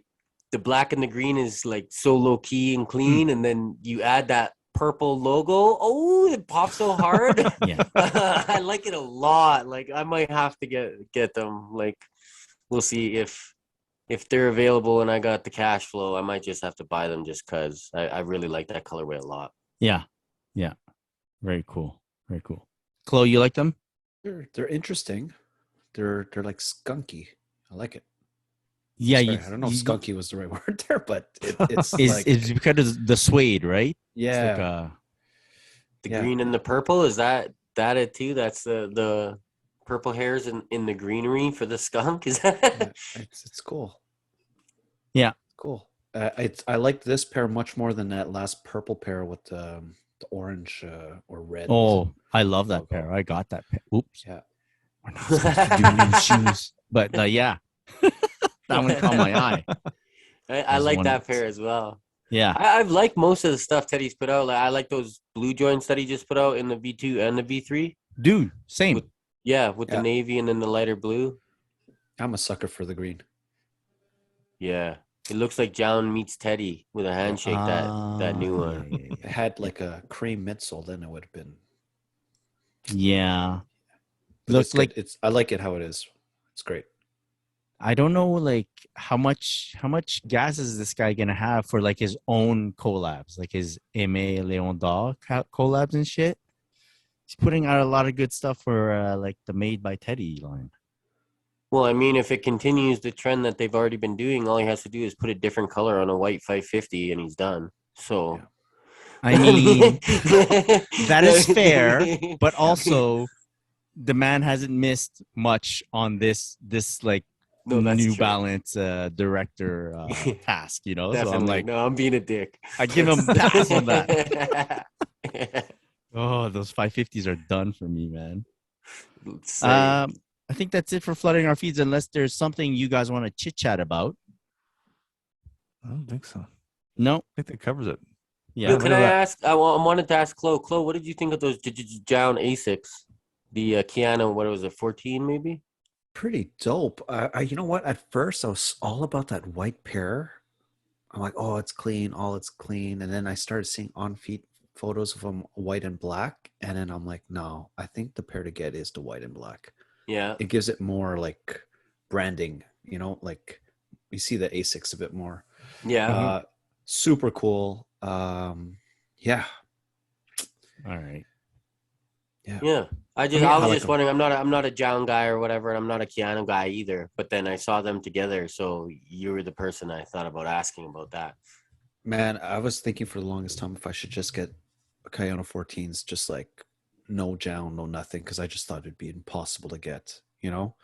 black and the green is like so low key and clean, and then you add that purple logo. Oh, it pops so hard. Yeah. I like it a lot. Like I might have to get them. Like we'll see if they're available and I got the cash flow. I might just have to buy them just because I really like that colorway a lot. Yeah. Yeah. Very cool. Very cool. Chloe, you like them? They're interesting. They're like skunky. I like it. Yeah. Sorry, I don't know if skunky was the right word there, but it's like it's because of the suede, right? yeah. The green and the purple, is that it too? That's the purple hairs in the greenery for the skunk. Is that? Yeah, it's cool. Yeah, cool. I like this pair much more than that last purple pair with the orange or red. Oh, I love that logo. pair. I got that pair. Oops. Yeah. We're not supposed to do new shoes, but yeah, that one caught my eye. I like that pair as well. Yeah, I've liked most of the stuff Teddy's put out. Like I like those blue joints that he just put out in the V2 and the V3. dude, same. With the navy and then the lighter blue. I'm a sucker for the green. Yeah, it looks like John meets Teddy with a handshake. That new one. Yeah. It had like a cream midsole, then it would have been. Yeah. But Looks it's like I like it how it is. It's great. I don't know, like how much gas is this guy gonna have for like his own collabs, like his Aimé Leon Dog collabs and shit. He's putting out a lot of good stuff for like the Made by Teddy line. Well, I mean, if it continues the trend that they've already been doing, all he has to do is put a different color on a white 550 and he's done. So, I mean, that is fair, but also the man hasn't missed much on this like No, that's New true. Balance director task, you know. Definitely. So I'm like, no, I'm being a dick. I give him pass on that. Oh, those 550s are done for me, man. Same. I think that's it for flooding our feeds, unless there's something you guys want to chit chat about. I don't think so. No. I think that covers it. Yeah. Yo, can I ask? I wanted to ask Chloe. Chloe, what did you think of those Jown Asics? The Keanu, what was it, 14 maybe? Pretty dope. I you know what? At first, I was all about that white pair. I'm like, oh, it's clean, it's clean. And then I started seeing on-feet photos of them white and black, and then I'm like, no, I think the pair to get is the white and black. Yeah. It gives it more like branding, you know, like you see the Asics a bit more. Yeah. Super cool. Yeah. All right. Yeah. I was just wondering. I'm not a John guy or whatever, and I'm not a Keanu guy either. But then I saw them together, so you were the person I thought about asking about that. Man, I was thinking for the longest time if I should just get a Kayano 14s, just like no down, no nothing, because I just thought it'd be impossible to get, you know?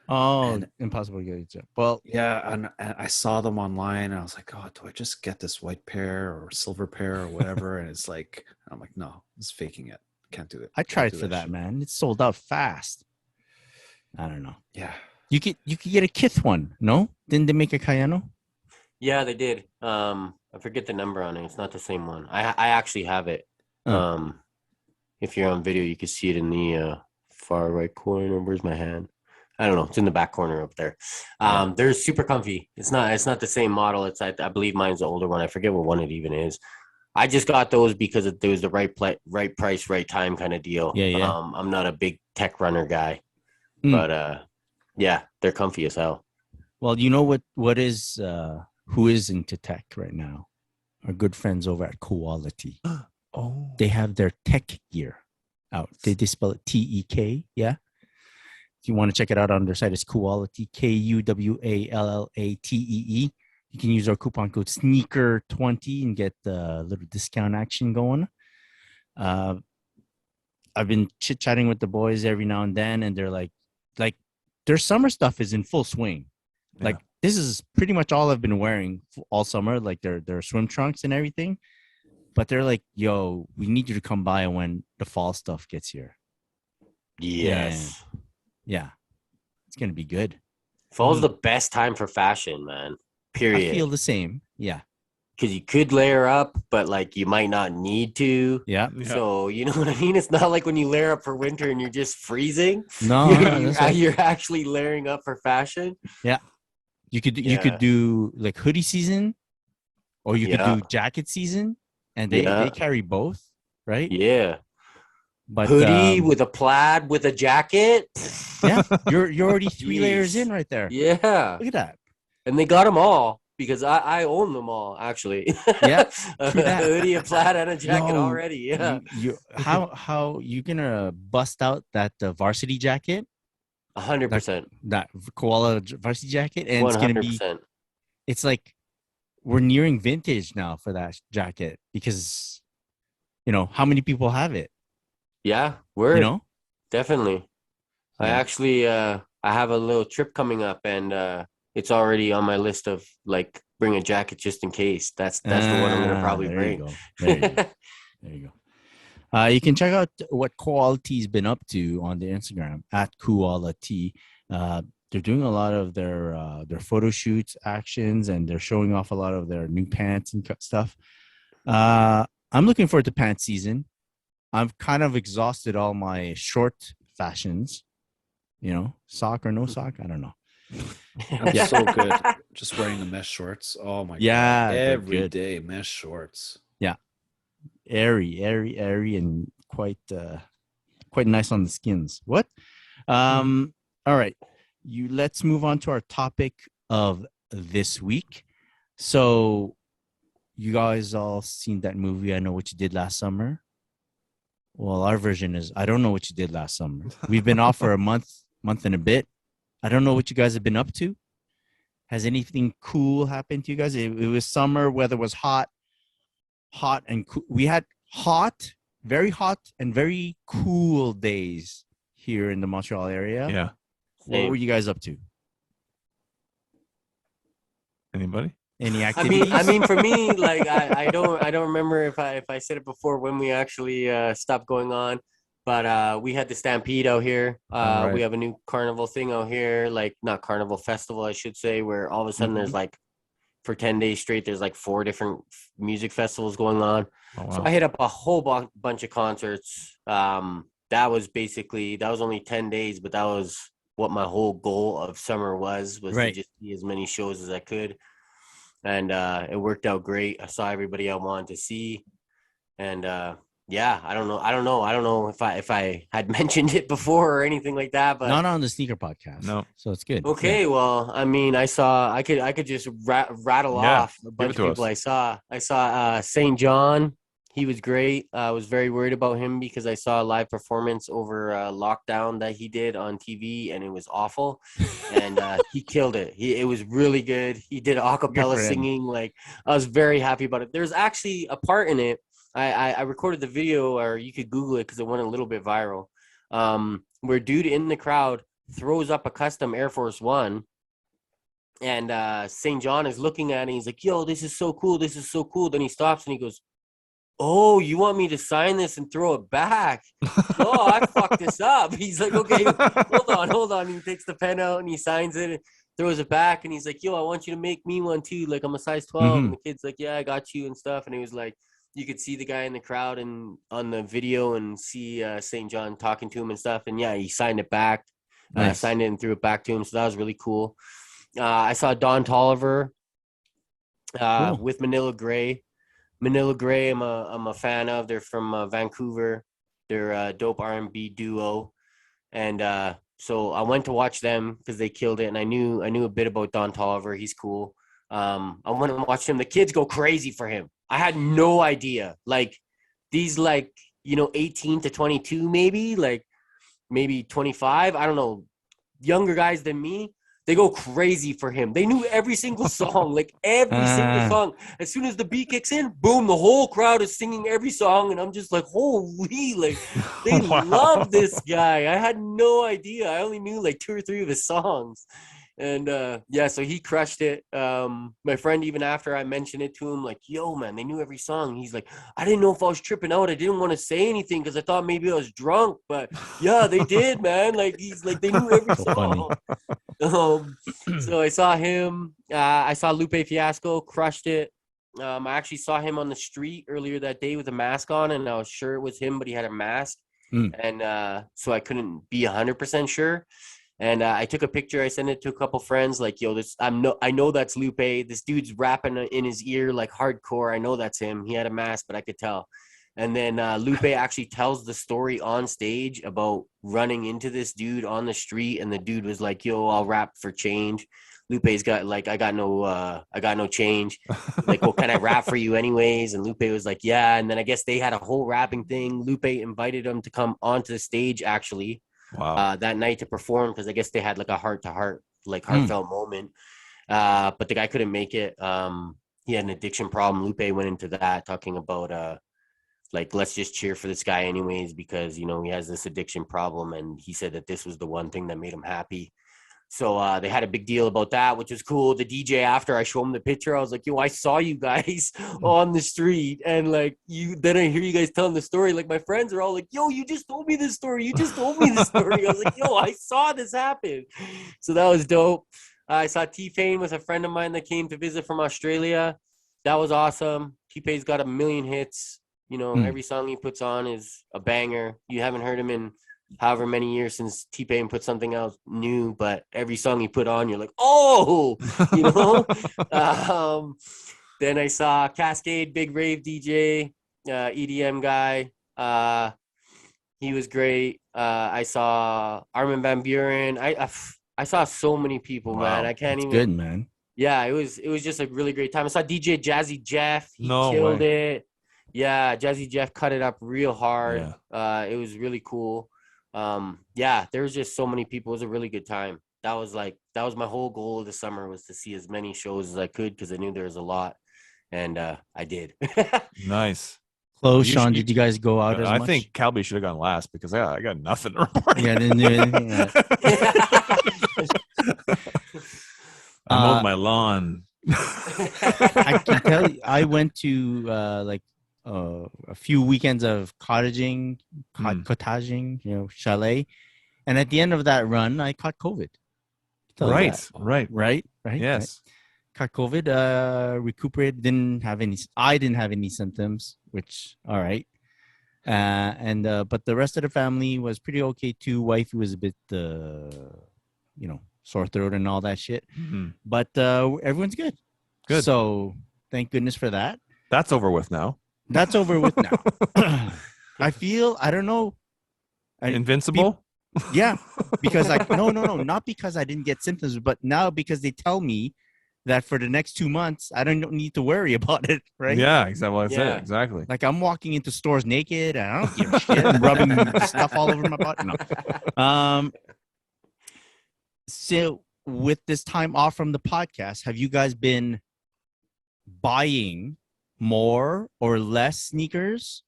Oh, And impossible to get it. Well, yeah, and I saw them online and I was like, oh, do I just get this white pair or silver pair or whatever? And it's like, I'm like, no, it's faking it. Can't do it. I Can't tried do for that, shit. man. It's sold out fast. I don't know. Yeah. You could get a Kith one, no? Didn't they make a Cayano? Yeah, they did. I forget the number on it. It's not the same one. I actually have it. If you're on video, you can see it in the far right corner. Where's my hand? I don't know. It's in the back corner up there. They're super comfy. It's not the same model. It's I believe mine's the older one. I forget what one it even is. I just got those because it was the right price, right time kind of deal. Yeah. I'm not a big tech runner guy, Mm. but yeah, they're comfy as hell. Well, you know what is who is into tech right now? Our good friends over at Quality. Oh, They have their tech gear out. They spell it TEK, yeah. If you want to check it out on their site, it's Quality, KUWALLATEE. You can use our coupon code SNEAKER20 and get the little discount action going. I've been chit-chatting with the boys every now and then, and they're like their summer stuff is in full swing. yeah. Like this is pretty much all I've been wearing all summer, like their swim trunks and everything. But they're like, yo, we need you to come by when the fall stuff gets here. Yes. Yeah. It's going to be good. Fall's the best time for fashion, man. Period. I feel the same. Yeah. Because you could layer up, but like you might not need to. Yeah. So you know what I mean? It's not like when you layer up for winter and you're just freezing. No, that's right. You're actually layering up for fashion. Yeah. You could do like hoodie season, or you could do jacket season, and they carry both, right? Yeah. But hoodie with a plaid with a jacket. Yeah, you're already 3 layers in right there. Yeah. Look at that. And they got them all because I own them all actually. Yeah. A hoodie, a plaid, and a jacket already. Yeah. How you gonna bust out that varsity jacket? 100%. That koala varsity jacket, and 100%. It's gonna be. It's like we're nearing vintage now for that jacket because, how many people have it? Yeah, definitely. Yeah. I actually I have a little trip coming up, and it's already on my list of like bring a jacket just in case. That's the one I'm gonna probably bring. There you go. You can check out what Quality's been up to on the Instagram at Quality. They're doing a lot of their photo shoots, actions, and they're showing off a lot of their new pants and stuff. I'm looking forward to pants season. I've kind of exhausted all my short fashions, sock or no sock. I don't know. I'm so good just wearing the mesh shorts. Oh my God. Every day mesh shorts. Yeah. Airy, and quite nice on the skins. What? All right. Let's move on to our topic of this week. So you guys all seen that movie, I Know What You Did Last Summer? Well, our version is I Don't Know What You Did Last Summer. We've been off for a month and a bit. I don't know what you guys have been up to. Has anything cool happened to you guys? It was summer. Weather was hot and cool. We had very hot and very cool days here in the Montreal area. Yeah. What were you guys up to? Anybody? Any activities? I mean, for me, like I don't remember if I said it before when we actually stopped going on, but we had the Stampede out here. Right. We have a new carnival thing out here, like not carnival festival, I should say, where all of a sudden there's like for 10 days straight, there's like 4 different music festivals going on. Oh, wow. So I hit up a whole bunch of concerts. That was only 10 days, but that was what my whole goal of summer was to just see as many shows as I could. And it worked out great. I saw everybody I wanted to see. And yeah, I don't know if I had mentioned it before or anything like that, but not on the Sneaker Podcast. No. So it's good. Okay, well, I mean, I could just rattle off a bunch of people I saw. I saw St. John, He was great. I was very worried about him because I saw a live performance over lockdown that he did on TV, and it was awful. And he killed it. It was really good. He did a Good cappella for him. singing. Like, I was very happy about it. There's actually a part in it. I recorded the video, or you could Google it because it went a little bit viral. Where dude in the crowd throws up a custom Air Force One, and St. John is looking at it. And he's like, "Yo, this is so cool. This is so cool." Then he stops and he goes, "Oh, you want me to sign this and throw it back? Oh, I fucked this up." He's like, "Okay, hold on." He takes the pen out and he signs it and throws it back. And he's like, "Yo, I want you to make me one too. Like, I'm a size 12. And the kid's like, "Yeah, I got you," and stuff. And he was like, you could see the guy in the crowd and on the video and see St. John talking to him and stuff. And yeah, he signed it back, signed it and threw it back to him. So that was really cool. I saw Don Tolliver Cool. with Manila Gray. Manila Gray, I'm a fan of. They're from Vancouver. They're a dope R&B duo, and so I went to watch them because they killed it. And I knew a bit about Don Tolliver. He's cool. I went and watched him. The kids go crazy for him. I had no idea. Like these, 18 to 22, maybe 25. I don't know, younger guys than me. They go crazy for him. They knew every single song, like every single song. As soon as the beat kicks in, boom, the whole crowd is singing every song. And I'm just like, holy, like they love this guy. I had no idea. I only knew like 2 or 3 of his songs. And yeah, so he crushed it. My friend, even after I mentioned it to him, like, yo, man, they knew every song. He's like, I didn't know if I was tripping out. I didn't want to say anything because I thought maybe I was drunk. But yeah, they did, man. Like, he's like, they knew every song. So I saw him. I saw Lupe Fiasco, crushed it. I actually saw him on the street earlier that day with a mask on, and I was sure it was him, but he had a mask. And so I couldn't be 100% sure. And I took a picture. I sent it to a couple friends. Like, yo, I know that's Lupe. This dude's rapping in his ear like hardcore. I know that's him. He had a mask, but I could tell. And then Lupe actually tells the story on stage about running into this dude on the street, and the dude was like, "Yo, I'll rap for change." Lupe's got like, I got no change. Like, what can I rap for you anyways? And Lupe was like, yeah. And then I guess they had a whole rapping thing. Lupe invited him to come onto the stage actually. Wow. That night to perform because I guess they had like a heart-to-heart, like heartfelt moment. But the guy couldn't make it. He had an addiction problem. Lupe went into that, talking about like, let's just cheer for this guy anyways because, you know, he has this addiction problem. And he said that this was the one thing that made him happy. So they had a big deal about that, which was cool. The DJ, after I show him the picture, I was like, yo, I saw you guys on the street. And like, then I hear you guys telling the story. Like, my friends are all like, yo, you just told me this story. You just told me this story. I was like, yo, I saw this happen. So that was dope. I saw T-Pain with a friend of mine that came to visit from Australia. That was awesome. T-Pain's got a million hits. You know, every song he puts on is a banger. You haven't heard him in however many years since T-Pain put something else new, but every song he put on, you're like, oh, you know. Then I saw Cascade, big rave DJ, EDM guy. He was great. I saw Armin van Buuren. I saw so many people, man. I can't even. Good, man. Yeah, it was just a really great time. I saw DJ Jazzy Jeff. He killed it. Yeah, Jazzy Jeff cut it up real hard. Yeah. It was really cool. Yeah, there was just so many people. It was a really good time. That was my whole goal of the summer, was to see as many shows as I could because I knew there was a lot, and I did. Nice. Close, Sean. Did you guys go out as much? I think Calby should have gone last because I got nothing to report. Yeah, I didn't do anything. Yeah. I mowed my lawn. I can tell you, I went to a few weekends of cottaging, chalet, and at the end of that run, I caught COVID. Right. Yes. Caught COVID. Recuperated. I didn't have any symptoms, which all right. But the rest of the family was pretty okay too. Wifey was a bit, sore throat and all that shit. Mm-hmm. But everyone's good. Good. So thank goodness for that. That's over with now. That's over with now. I feel, I don't know. Invincible? Yeah. Because no, not because I didn't get symptoms, but now because they tell me that for the next 2 months I don't need to worry about it, right? Yeah, exactly. Well, that's Yeah. it. Exactly. Like I'm walking into stores naked and I don't give a shit. I'm rubbing stuff all over my body. No. So with this time off from the podcast, have you guys been buying more or less sneakers?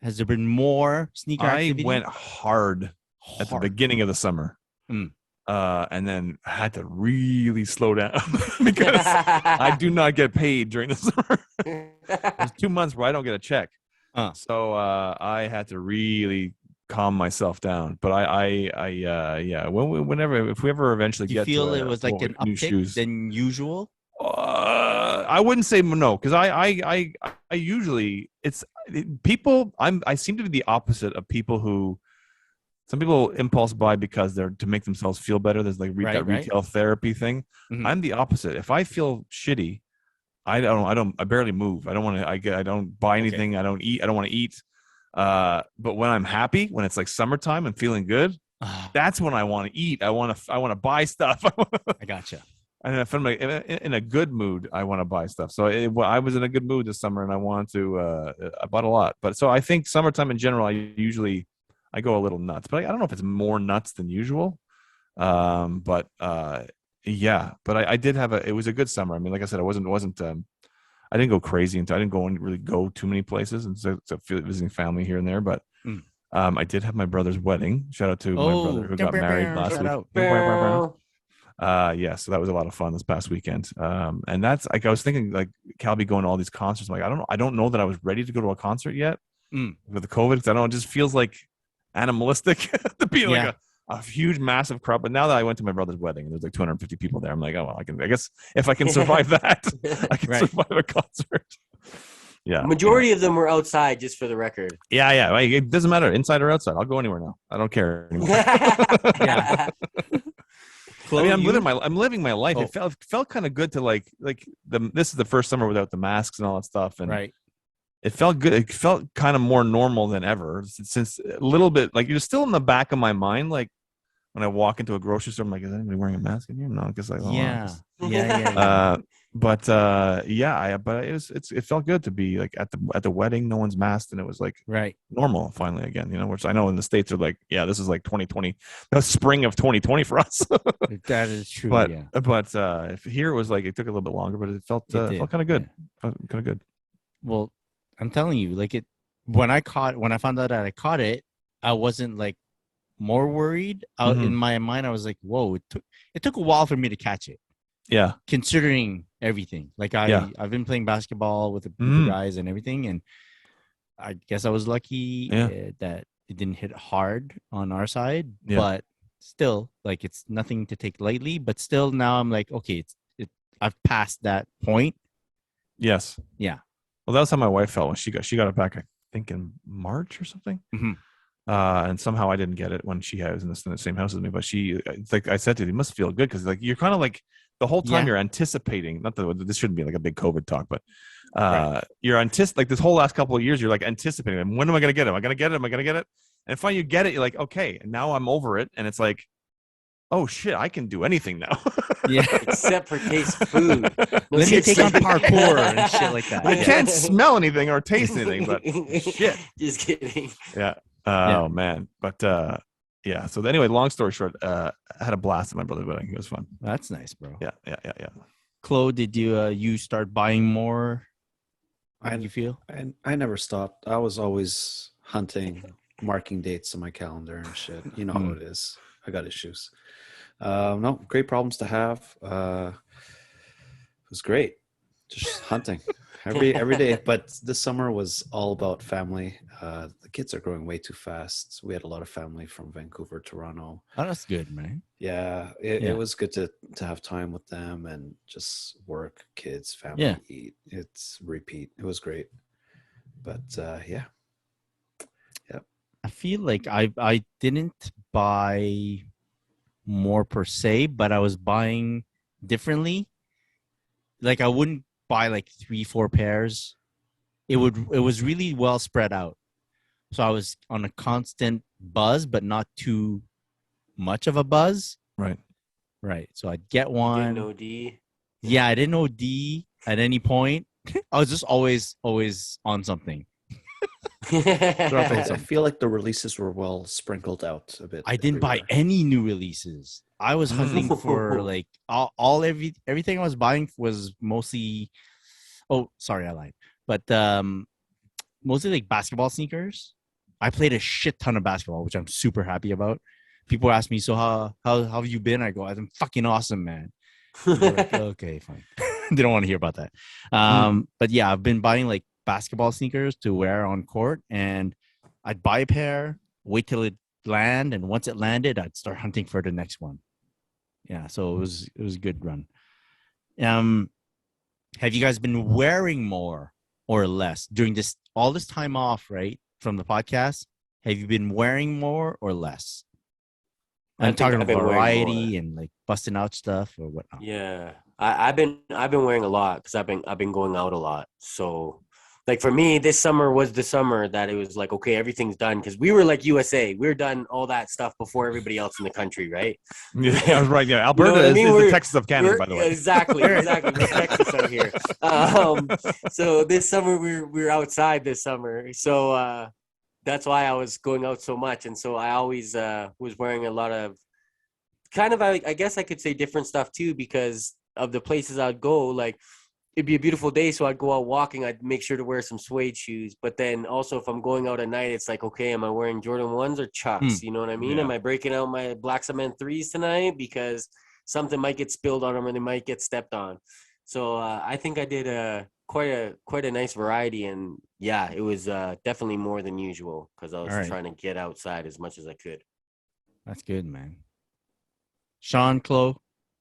Has there been more sneaker activity? I went hard at the beginning of the summer. Mm. And then I had to really slow down because I do not get paid during the summer. There's 2 months where I don't get a check. So I had to really calm myself down. But whenever, if we ever eventually Do you get feel to it was like an new uptick shoes than usual? I wouldn't say no, because I usually people. I seem to be the opposite of people who. Some people impulse buy because they're to make themselves feel better. There's like that retail therapy thing. Mhm. I'm the opposite. If I feel shitty, I barely move. I don't want to. I don't buy anything. I don't eat. I don't want to eat. But when I'm happy, when it's like summertime and feeling good, that's when I want to eat. I want to buy stuff. I gotcha. And if I'm in a good mood, I want to buy stuff. So I was in a good mood this summer, and I wanted to. I bought a lot. But so I think summertime in general, I go a little nuts, but I don't know if it's more nuts than usual. But I did have it was a good summer. I mean, like I said, I didn't go crazy I didn't really go too many places, and so visiting family here and there. But I did have my brother's wedding. Shout out to my brother who got married last week. So that was a lot of fun this past weekend. And that's like I was thinking, like Calby going to all these concerts. I'm like, I don't know that I was ready to go to a concert yet with the COVID, because I don't know, it just feels like animalistic to be like a huge massive crowd. But now that I went to my brother's wedding and there's like 250 people there, I'm like, oh well, I guess if I can survive that, I can survive a concert. Yeah, majority of them were outside, just for the record. Yeah, it doesn't matter, inside or outside. I'll go anywhere now. I don't care anymore. Yeah. I mean, I'm living my life. It felt kind of good to this is the first summer without the masks and all that stuff, and it felt good. It felt kind of more normal than ever, since a little bit, like you're still in the back of my mind. Like when I walk into a grocery store, I'm like, is anybody wearing a mask in here? No, because like, but it felt good to be like at the wedding. No one's masked, and it was like normal finally again. Which I know in the States are like, this is like 2020, the spring of 2020 for us. That is true. But if here it was like it took a little bit longer, but it felt kind of good. Kind of good. Well, I'm telling you, like when I found out that I caught it, I wasn't like more worried. In my mind, I was like, whoa, it took a while for me to catch it. Yeah. Considering everything. Like I've been playing basketball with the guys and everything, and I guess I was lucky that it didn't hit hard on our side. Yeah. But still, like it's nothing to take lightly. But still, now I'm like, okay, I've passed that point. Yes. Yeah. Well, that was how my wife felt when she got it back, I think in March or something. And somehow I didn't get it when she was in the same house as me. But it's like I said to you, it must feel good, because like you're kind of like the whole time you're anticipating. Not that this shouldn't be like a big COVID talk, but you're like this whole last couple of years, you're like anticipating. When am I going to get it? Am I going to get it? Am I going to get it? And finally you get it, you're like, okay, and now I'm over it, and it's like, oh shit, I can do anything now. Except for taste food. Let me take on parkour and shit like that. I can't smell anything or taste anything, but shit. Just kidding. Yeah. Oh man. But so anyway, long story short, I had a blast at my brother's wedding. It was fun. That's nice, bro. Yeah. Chloe, did you start buying more? How do you feel? I never stopped. I was always hunting, marking dates on my calendar and shit. You know how it is. I got issues. No, great problems to have. It was great. Just hunting every day. But this summer was all about family. The kids are growing way too fast. We had a lot of family from Vancouver, Toronto. Oh, that's good, man. Yeah, it was good to have time with them and just work, kids, family, eat. It's repeat. It was great. But yeah. I feel like I didn't buy more per se, but I was buying differently. Like I wouldn't buy like 3-4 pairs. It was really well spread out. So I was on a constant buzz, but not too much of a buzz. Right. So I'd get one. Get an OD. Yeah, I didn't OD at any point. I was just always on something. I feel like the releases were well sprinkled out a bit. I didn't buy any new releases. I was hunting for like everything I was buying was mostly. Oh, sorry, I lied. But mostly like basketball sneakers. I played a shit ton of basketball, which I'm super happy about. People ask me, so how have you been? I go, I'm fucking awesome, man. They're like, okay, fine. They don't want to hear about that. But yeah, I've been buying like basketball sneakers to wear on court, and I'd buy a pair, wait till it land, and once it landed, I'd start hunting for the next one. Yeah, so it was a good run. Have you guys been wearing more or less during all this time off, right, from the podcast? Have you been wearing more or less? I'm talking about variety and like busting out stuff or whatnot. Yeah, I've been wearing a lot because I've been going out a lot. So, like for me, this summer was the summer that it was like, okay, everything's done because we were like USA, we were done all that stuff before everybody else in the country, right? Yeah, I was right. Yeah, Alberta is the Texas of Canada, by the way. Exactly. We're Texas out here. So this summer we're outside this summer. So that's why I was going out so much, and so I always was wearing a lot of kind of I guess I could say different stuff too because of the places I'd go. Like it'd be a beautiful day, so I'd go out walking. I'd make sure to wear some suede shoes, but then also if I'm going out at night, it's like, okay, am I wearing Jordan 1s or Chucks? You know what I mean? Yeah. Am I breaking out my Black Cement 3s tonight because something might get spilled on them or they might get stepped on? So I think I did quite a nice variety, and yeah, it was definitely more than usual because I was trying to get outside as much as I could. That's good, man. Sean, Chloe,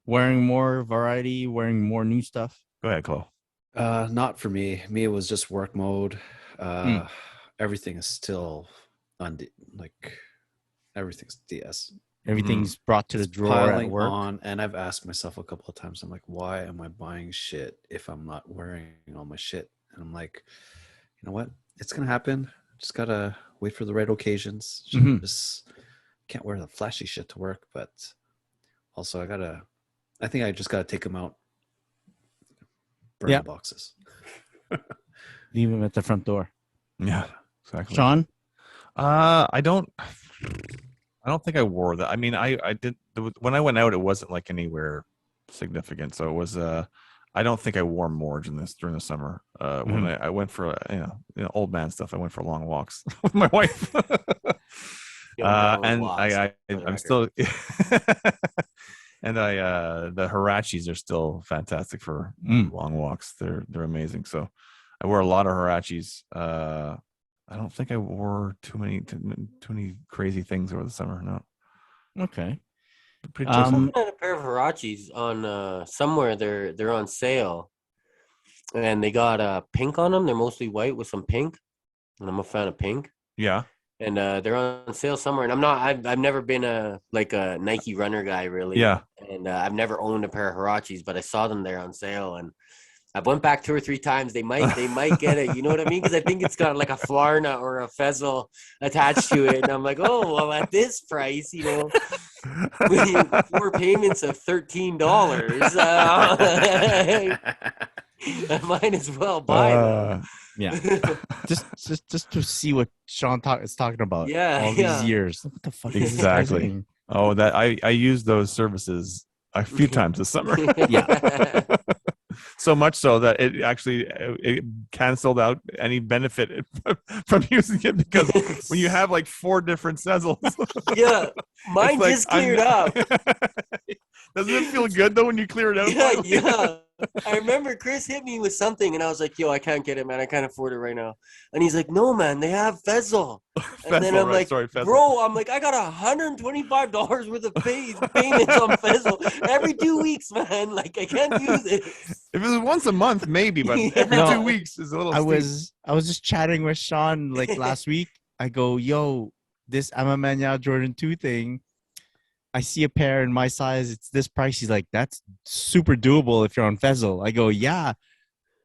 wearing more variety, wearing more new stuff. Go ahead, Chloe. Not for me. Me, it was just work mode. Everything is still everything's DS. Everything's brought to the drawer at work. On, and I've asked myself a couple of times, I'm like, why am I buying shit if I'm not wearing all my shit? And I'm like, you know what? It's gonna happen. Just gotta wait for the right occasions. Just can't wear the flashy shit to work, but also I think I just gotta take them out, burn the boxes, leave them at the front door. Yeah, exactly. Sean, I don't think I wore that. I mean, I did when I went out. It wasn't like anywhere significant, so it was. I don't think I wore more during the summer. When I went for old man stuff, I went for long walks with my wife. And I'm still. And the Hirachis are still fantastic for long walks. They're amazing. So I wore a lot of Hirachis. I don't think I wore too many crazy things over the summer. No. Okay. I had a pair of Hirachis on somewhere. They're on sale, and they got pink on them. They're mostly white with some pink, and I'm a fan of pink. Yeah. And they're on sale somewhere, and I've never been a Nike runner guy really. Yeah. And I've never owned a pair of Hirachis, but I saw them there on sale, and I went back 2 or 3 times. They might get it. You know what I mean? Because I think it's got like a Flarna or a Fezzle attached to it. And I'm like, oh, well, at this price, 4 payments of $13, I might as well buy them. Yeah. just to see what Sean is talking about. Yeah. All these years. What the fuck? Exactly. Oh, that I used those services a few times this summer. Yeah. So much so that it actually canceled out any benefit from using it because when you have like 4 different Sezzles. Yeah, mine just cleared up. Doesn't it feel good though when you clear it out? Yeah. I remember Chris hit me with something, and I was like, "Yo, I can't get it, man. I can't afford it right now." And he's like, "No, man, they have Fezzle." And then I'm like, "Bro, I'm like, I got $125 worth of payments on Fezzle every 2 weeks, man. Like, I can't use it." If it was once a month, maybe, but every 2 weeks is a little. I was just chatting with Sean like last week. I go, "Yo, this Amamanya Jordan 2 thing. I see a pair in my size. It's this price." He's like, "That's super doable if you're on Fezzle." I go, "Yeah,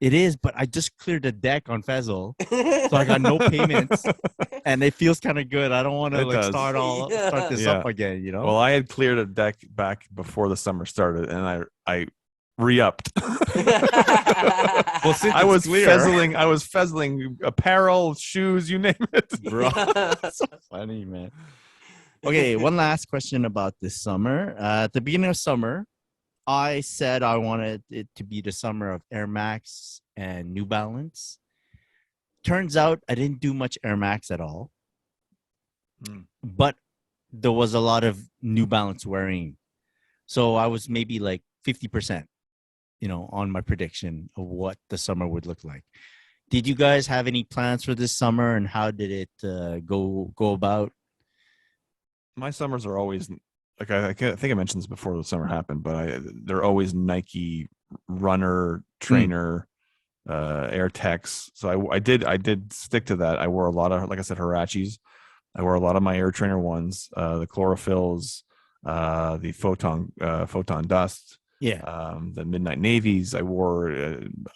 it is, but I just cleared the deck on Fezzle, so I got no payments, and it feels kind of good. I don't want to start this up again, Well, I had cleared a deck back before the summer started, and I re-upped. Well, since I it's was clear. I was fezzling apparel, shoes, you name it. Bro. That's so funny, man. Okay, one last question about this summer. At the beginning of summer, I said I wanted it to be the summer of Air Max and New Balance. Turns out I didn't do much Air Max at all, but there was a lot of New Balance wearing. So I was maybe like 50%, on my prediction of what the summer would look like. Did you guys have any plans for this summer, and how did it go about? My summers are always like I think I mentioned this before the summer happened, but they're always Nike runner, trainer, Air Tex. So I did stick to that. I wore a lot of, like I said, Hirachis. I wore a lot of my Air Trainer ones, the Chlorophylls, the Photon Dust. Yeah. The Midnight Navies. I wore.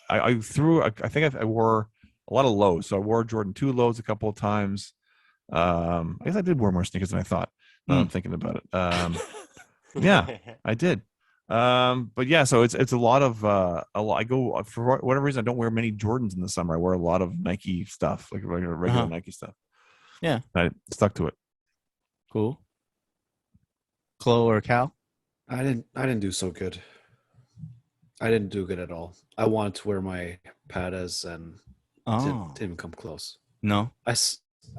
I think I wore a lot of lows. So I wore Jordan 2 lows a couple of times. I guess I did wear more sneakers than I thought. Now I'm thinking about it. Yeah, I did. But yeah, so it's a lot of I go for whatever reason I don't wear many Jordans in the summer. I wear a lot of Nike stuff, like regular Nike stuff. Yeah, I stuck to it. Cool. Chloe or Cal? I didn't do so good. I didn't do good at all. I wanted to wear my Patas and didn't even come close. No. I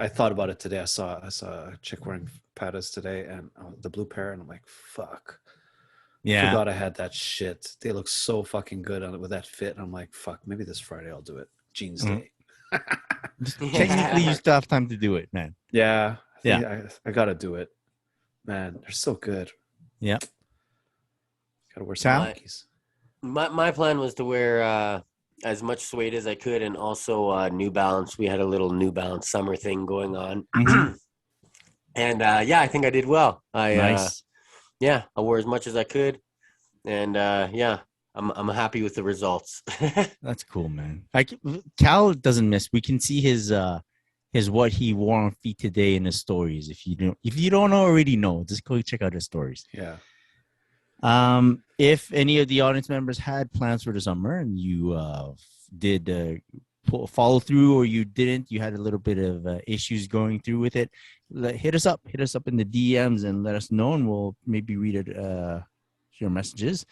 thought about it today. I saw a chick wearing Patas today and the blue pair, and I'm like, fuck. Yeah. Forgot I had that shit. They look so fucking good on it with that fit. And I'm like, fuck, maybe this Friday I'll do it. Jeans day. Technically, you still have time to do it, man. Yeah. I gotta do it. Man, they're so good. Yeah. Gotta wear some Nikes. My plan was to wear as much suede as I could, and also New Balance. We had a little New Balance summer thing going on. And I think I did well. Nice. I wore as much as I could, and I'm happy with the results. That's cool, man. Cal doesn't miss. We can see his what he wore on feet today in his stories. If you don't already know, just go check out his stories. Yeah. If any of the audience members had plans for the summer and you did follow through, or you didn't, you had a little bit of issues going through with it, hit us up in the DMs and let us know, and we'll maybe read it, your messages.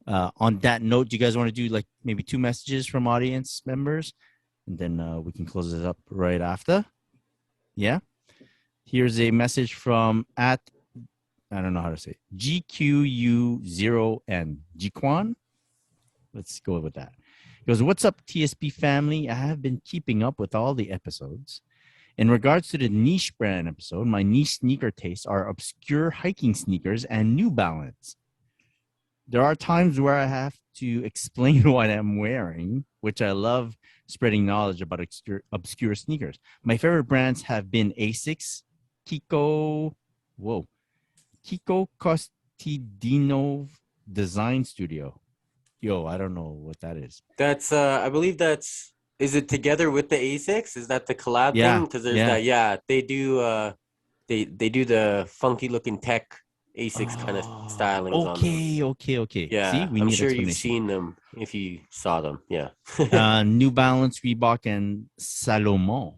On that note, do you guys want to do like maybe 2 messages from audience members, and then we can close this up right after? Yeah. Here's a message from I don't know how to say it, GQU0N. Jiquan? Let's go with that. He goes, "What's up, TSP family? I have been keeping up with all the episodes. In regards to the niche brand episode, my niche sneaker tastes are obscure hiking sneakers and New Balance. There are times where I have to explain what I'm wearing, which I love spreading knowledge about obscure sneakers. My favorite brands have been Asics, Kiko Costidino Design Studio." Yo, I don't know what that is. That's I believe is it together with the Asics? Is that the collab thing? Because there's they do they do the funky looking tech Asics kind of stylings on them. Okay. Yeah, See, I'm sure you've seen them if you saw them. Yeah. New Balance, Reebok, and Salomon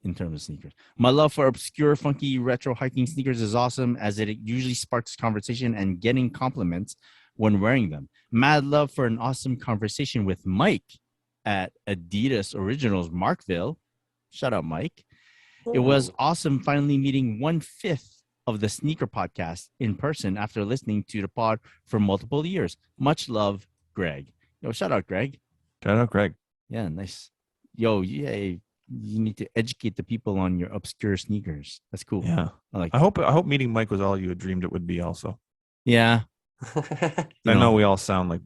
in terms of sneakers. My love for obscure, funky, retro hiking sneakers is awesome, as it usually sparks conversation and getting compliments when wearing them. Mad love for an awesome conversation with Mike at Adidas Originals Markville. Shout out, Mike. It was awesome finally meeting 1/5 of the sneaker podcast in person after listening to the pod for multiple years. Much love, Greg. Yo, shout out, Greg. Shout out, Greg. Yeah, nice. Yo, yeah, you need to educate the people on your obscure sneakers. That's cool. Yeah. I hope meeting Mike was all you had dreamed it would be also. Yeah. I know we all sound like,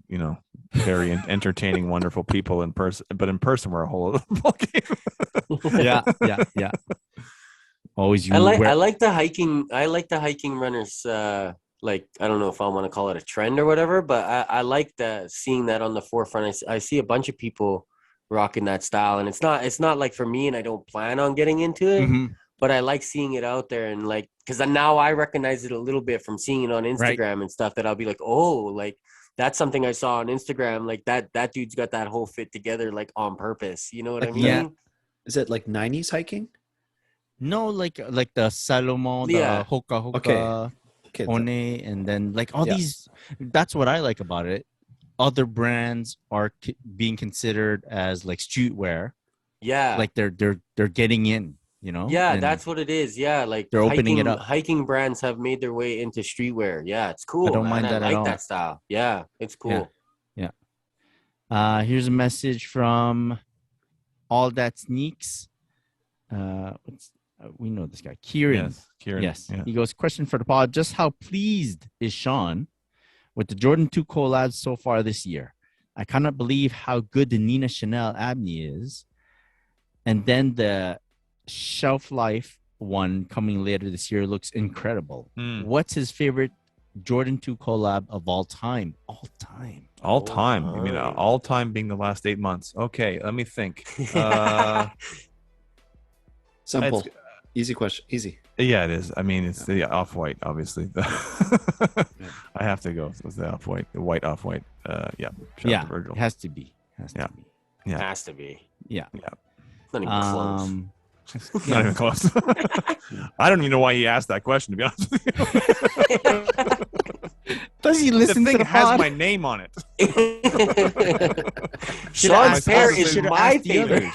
very entertaining, wonderful people in person, but in person we're a whole other ballgame. Yeah. Always I like the hiking runners. Like, I don't know if I want to call it a trend or whatever, but I like seeing that on the forefront. I see a bunch of people rocking that style, and it's not like for me, and I don't plan on getting into it, but I like seeing it out there, and like, because now I recognize it a little bit from seeing it on Instagram and stuff, that I'll be like, oh, like that's something I saw on Instagram. Like that dude's got that whole fit together, like on purpose. You know what I mean? Yeah. Is it like 90s hiking? No, like the Salomon, Yeah. the Hoka Hoka, Okay. One, and then like all Yeah. these. That's what I like about it. Other brands are being considered as like streetwear. Yeah. Like they're getting in, you know. Yeah, And that's what it is. Yeah, like they're opening it up. Hiking brands have made their way into streetwear. Yeah, it's cool. I don't man. mind that I at like all. that style. Yeah, it's cool. Here's a message from All That Sneaks. We know this guy, Kieran. Yes, Kieran. Yes. Yeah. He goes, question for the pod. Just how pleased is Sean with the Jordan 2 collabs so far this year? I cannot believe how good the Nina Chanel Abney is. And then the Shelf Life one coming later this year looks incredible. What's his favorite Jordan 2 collab of all time? All time. All time. You mean all time being the last 8 months? Okay, let me think. Simple. Easy question. Easy. Yeah, it is. I mean, it's the Off-White, obviously. I have to go. So it's the Off-White, the white Off-White. Shout out to Virgil. It has to be. Yeah. Yeah. Has to be. Yeah. Not even close. Not even close. I don't even know why he asked that question, to be honest with you. Does he listen the thing to the has pod? my name on it. Sean's pair asked- is should've my asked the favorite.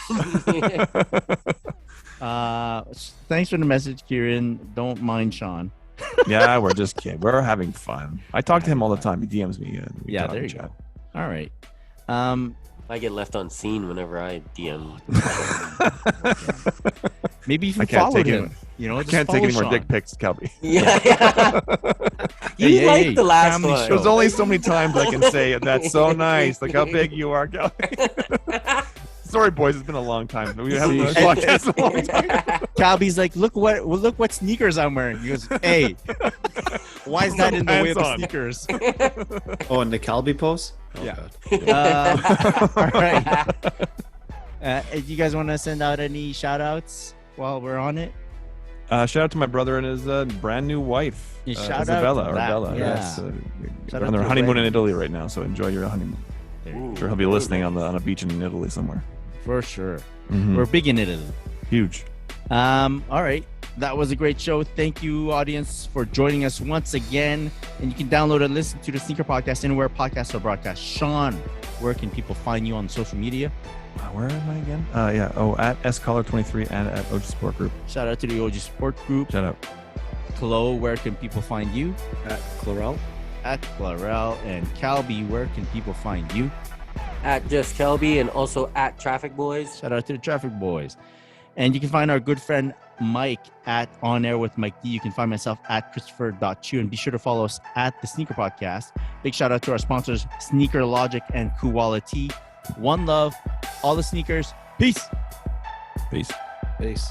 Thanks for the message, Kieran. Don't mind Sean. Yeah, we're just kidding. We're having fun. I talk to him all the time. He DMs me. We Yeah, talk there and you chat. go. All right. I get left unseen whenever I DM. Maybe if I you can't followed take him, it. you know, I just can't take follow any more Sean. dick pics, Kelby. Yeah. You Hey, like hey, the last family one. show. There's only so many times I can say that's so nice. Look how big you are, Kelby. Sorry, boys. It's been a long time. We haven't done a podcast in a long time. Calby's like, look what sneakers I'm wearing. He goes, hey, why is that in the way of the Pants on. sneakers? Oh, and the Calby pose? Oh, Yeah. God. All right. You guys want to send out any shout outs while we're on it? Shout out to my brother and his brand new wife, Yeah, shout out Isabella to or that, Bella. yeah. Yes, Shout they're out on their to honeymoon Red. in Italy right now, so enjoy your honeymoon. Ooh, Sure, he'll be very listening nice. on a beach in Italy somewhere. For sure. Mhm. We're big in Italy. Huge. All right. That was a great show. Thank you, audience, for joining us once again. And you can download and listen to the Sneaker Podcast anywhere podcasts are broadcast. Sean, where can people find you on social media? Where am I again? At SCollar23 and at OG Sport Group. Shout out to the OG Sport Group. Shout out. Chloe, where can people find you? At Chlorel. At Clarel. And Calby, where can people find you? At Just Kelby and also at Traffic Boys. Shout out to the Traffic Boys. And you can find our good friend Mike at On Air with Mike D. You can find myself at Christopher.Chu. And be sure to follow us at the Sneaker Podcast. Big shout out to our sponsors, Sneaker Logic and Quality. One love, all the sneakers. Peace. Peace. Peace.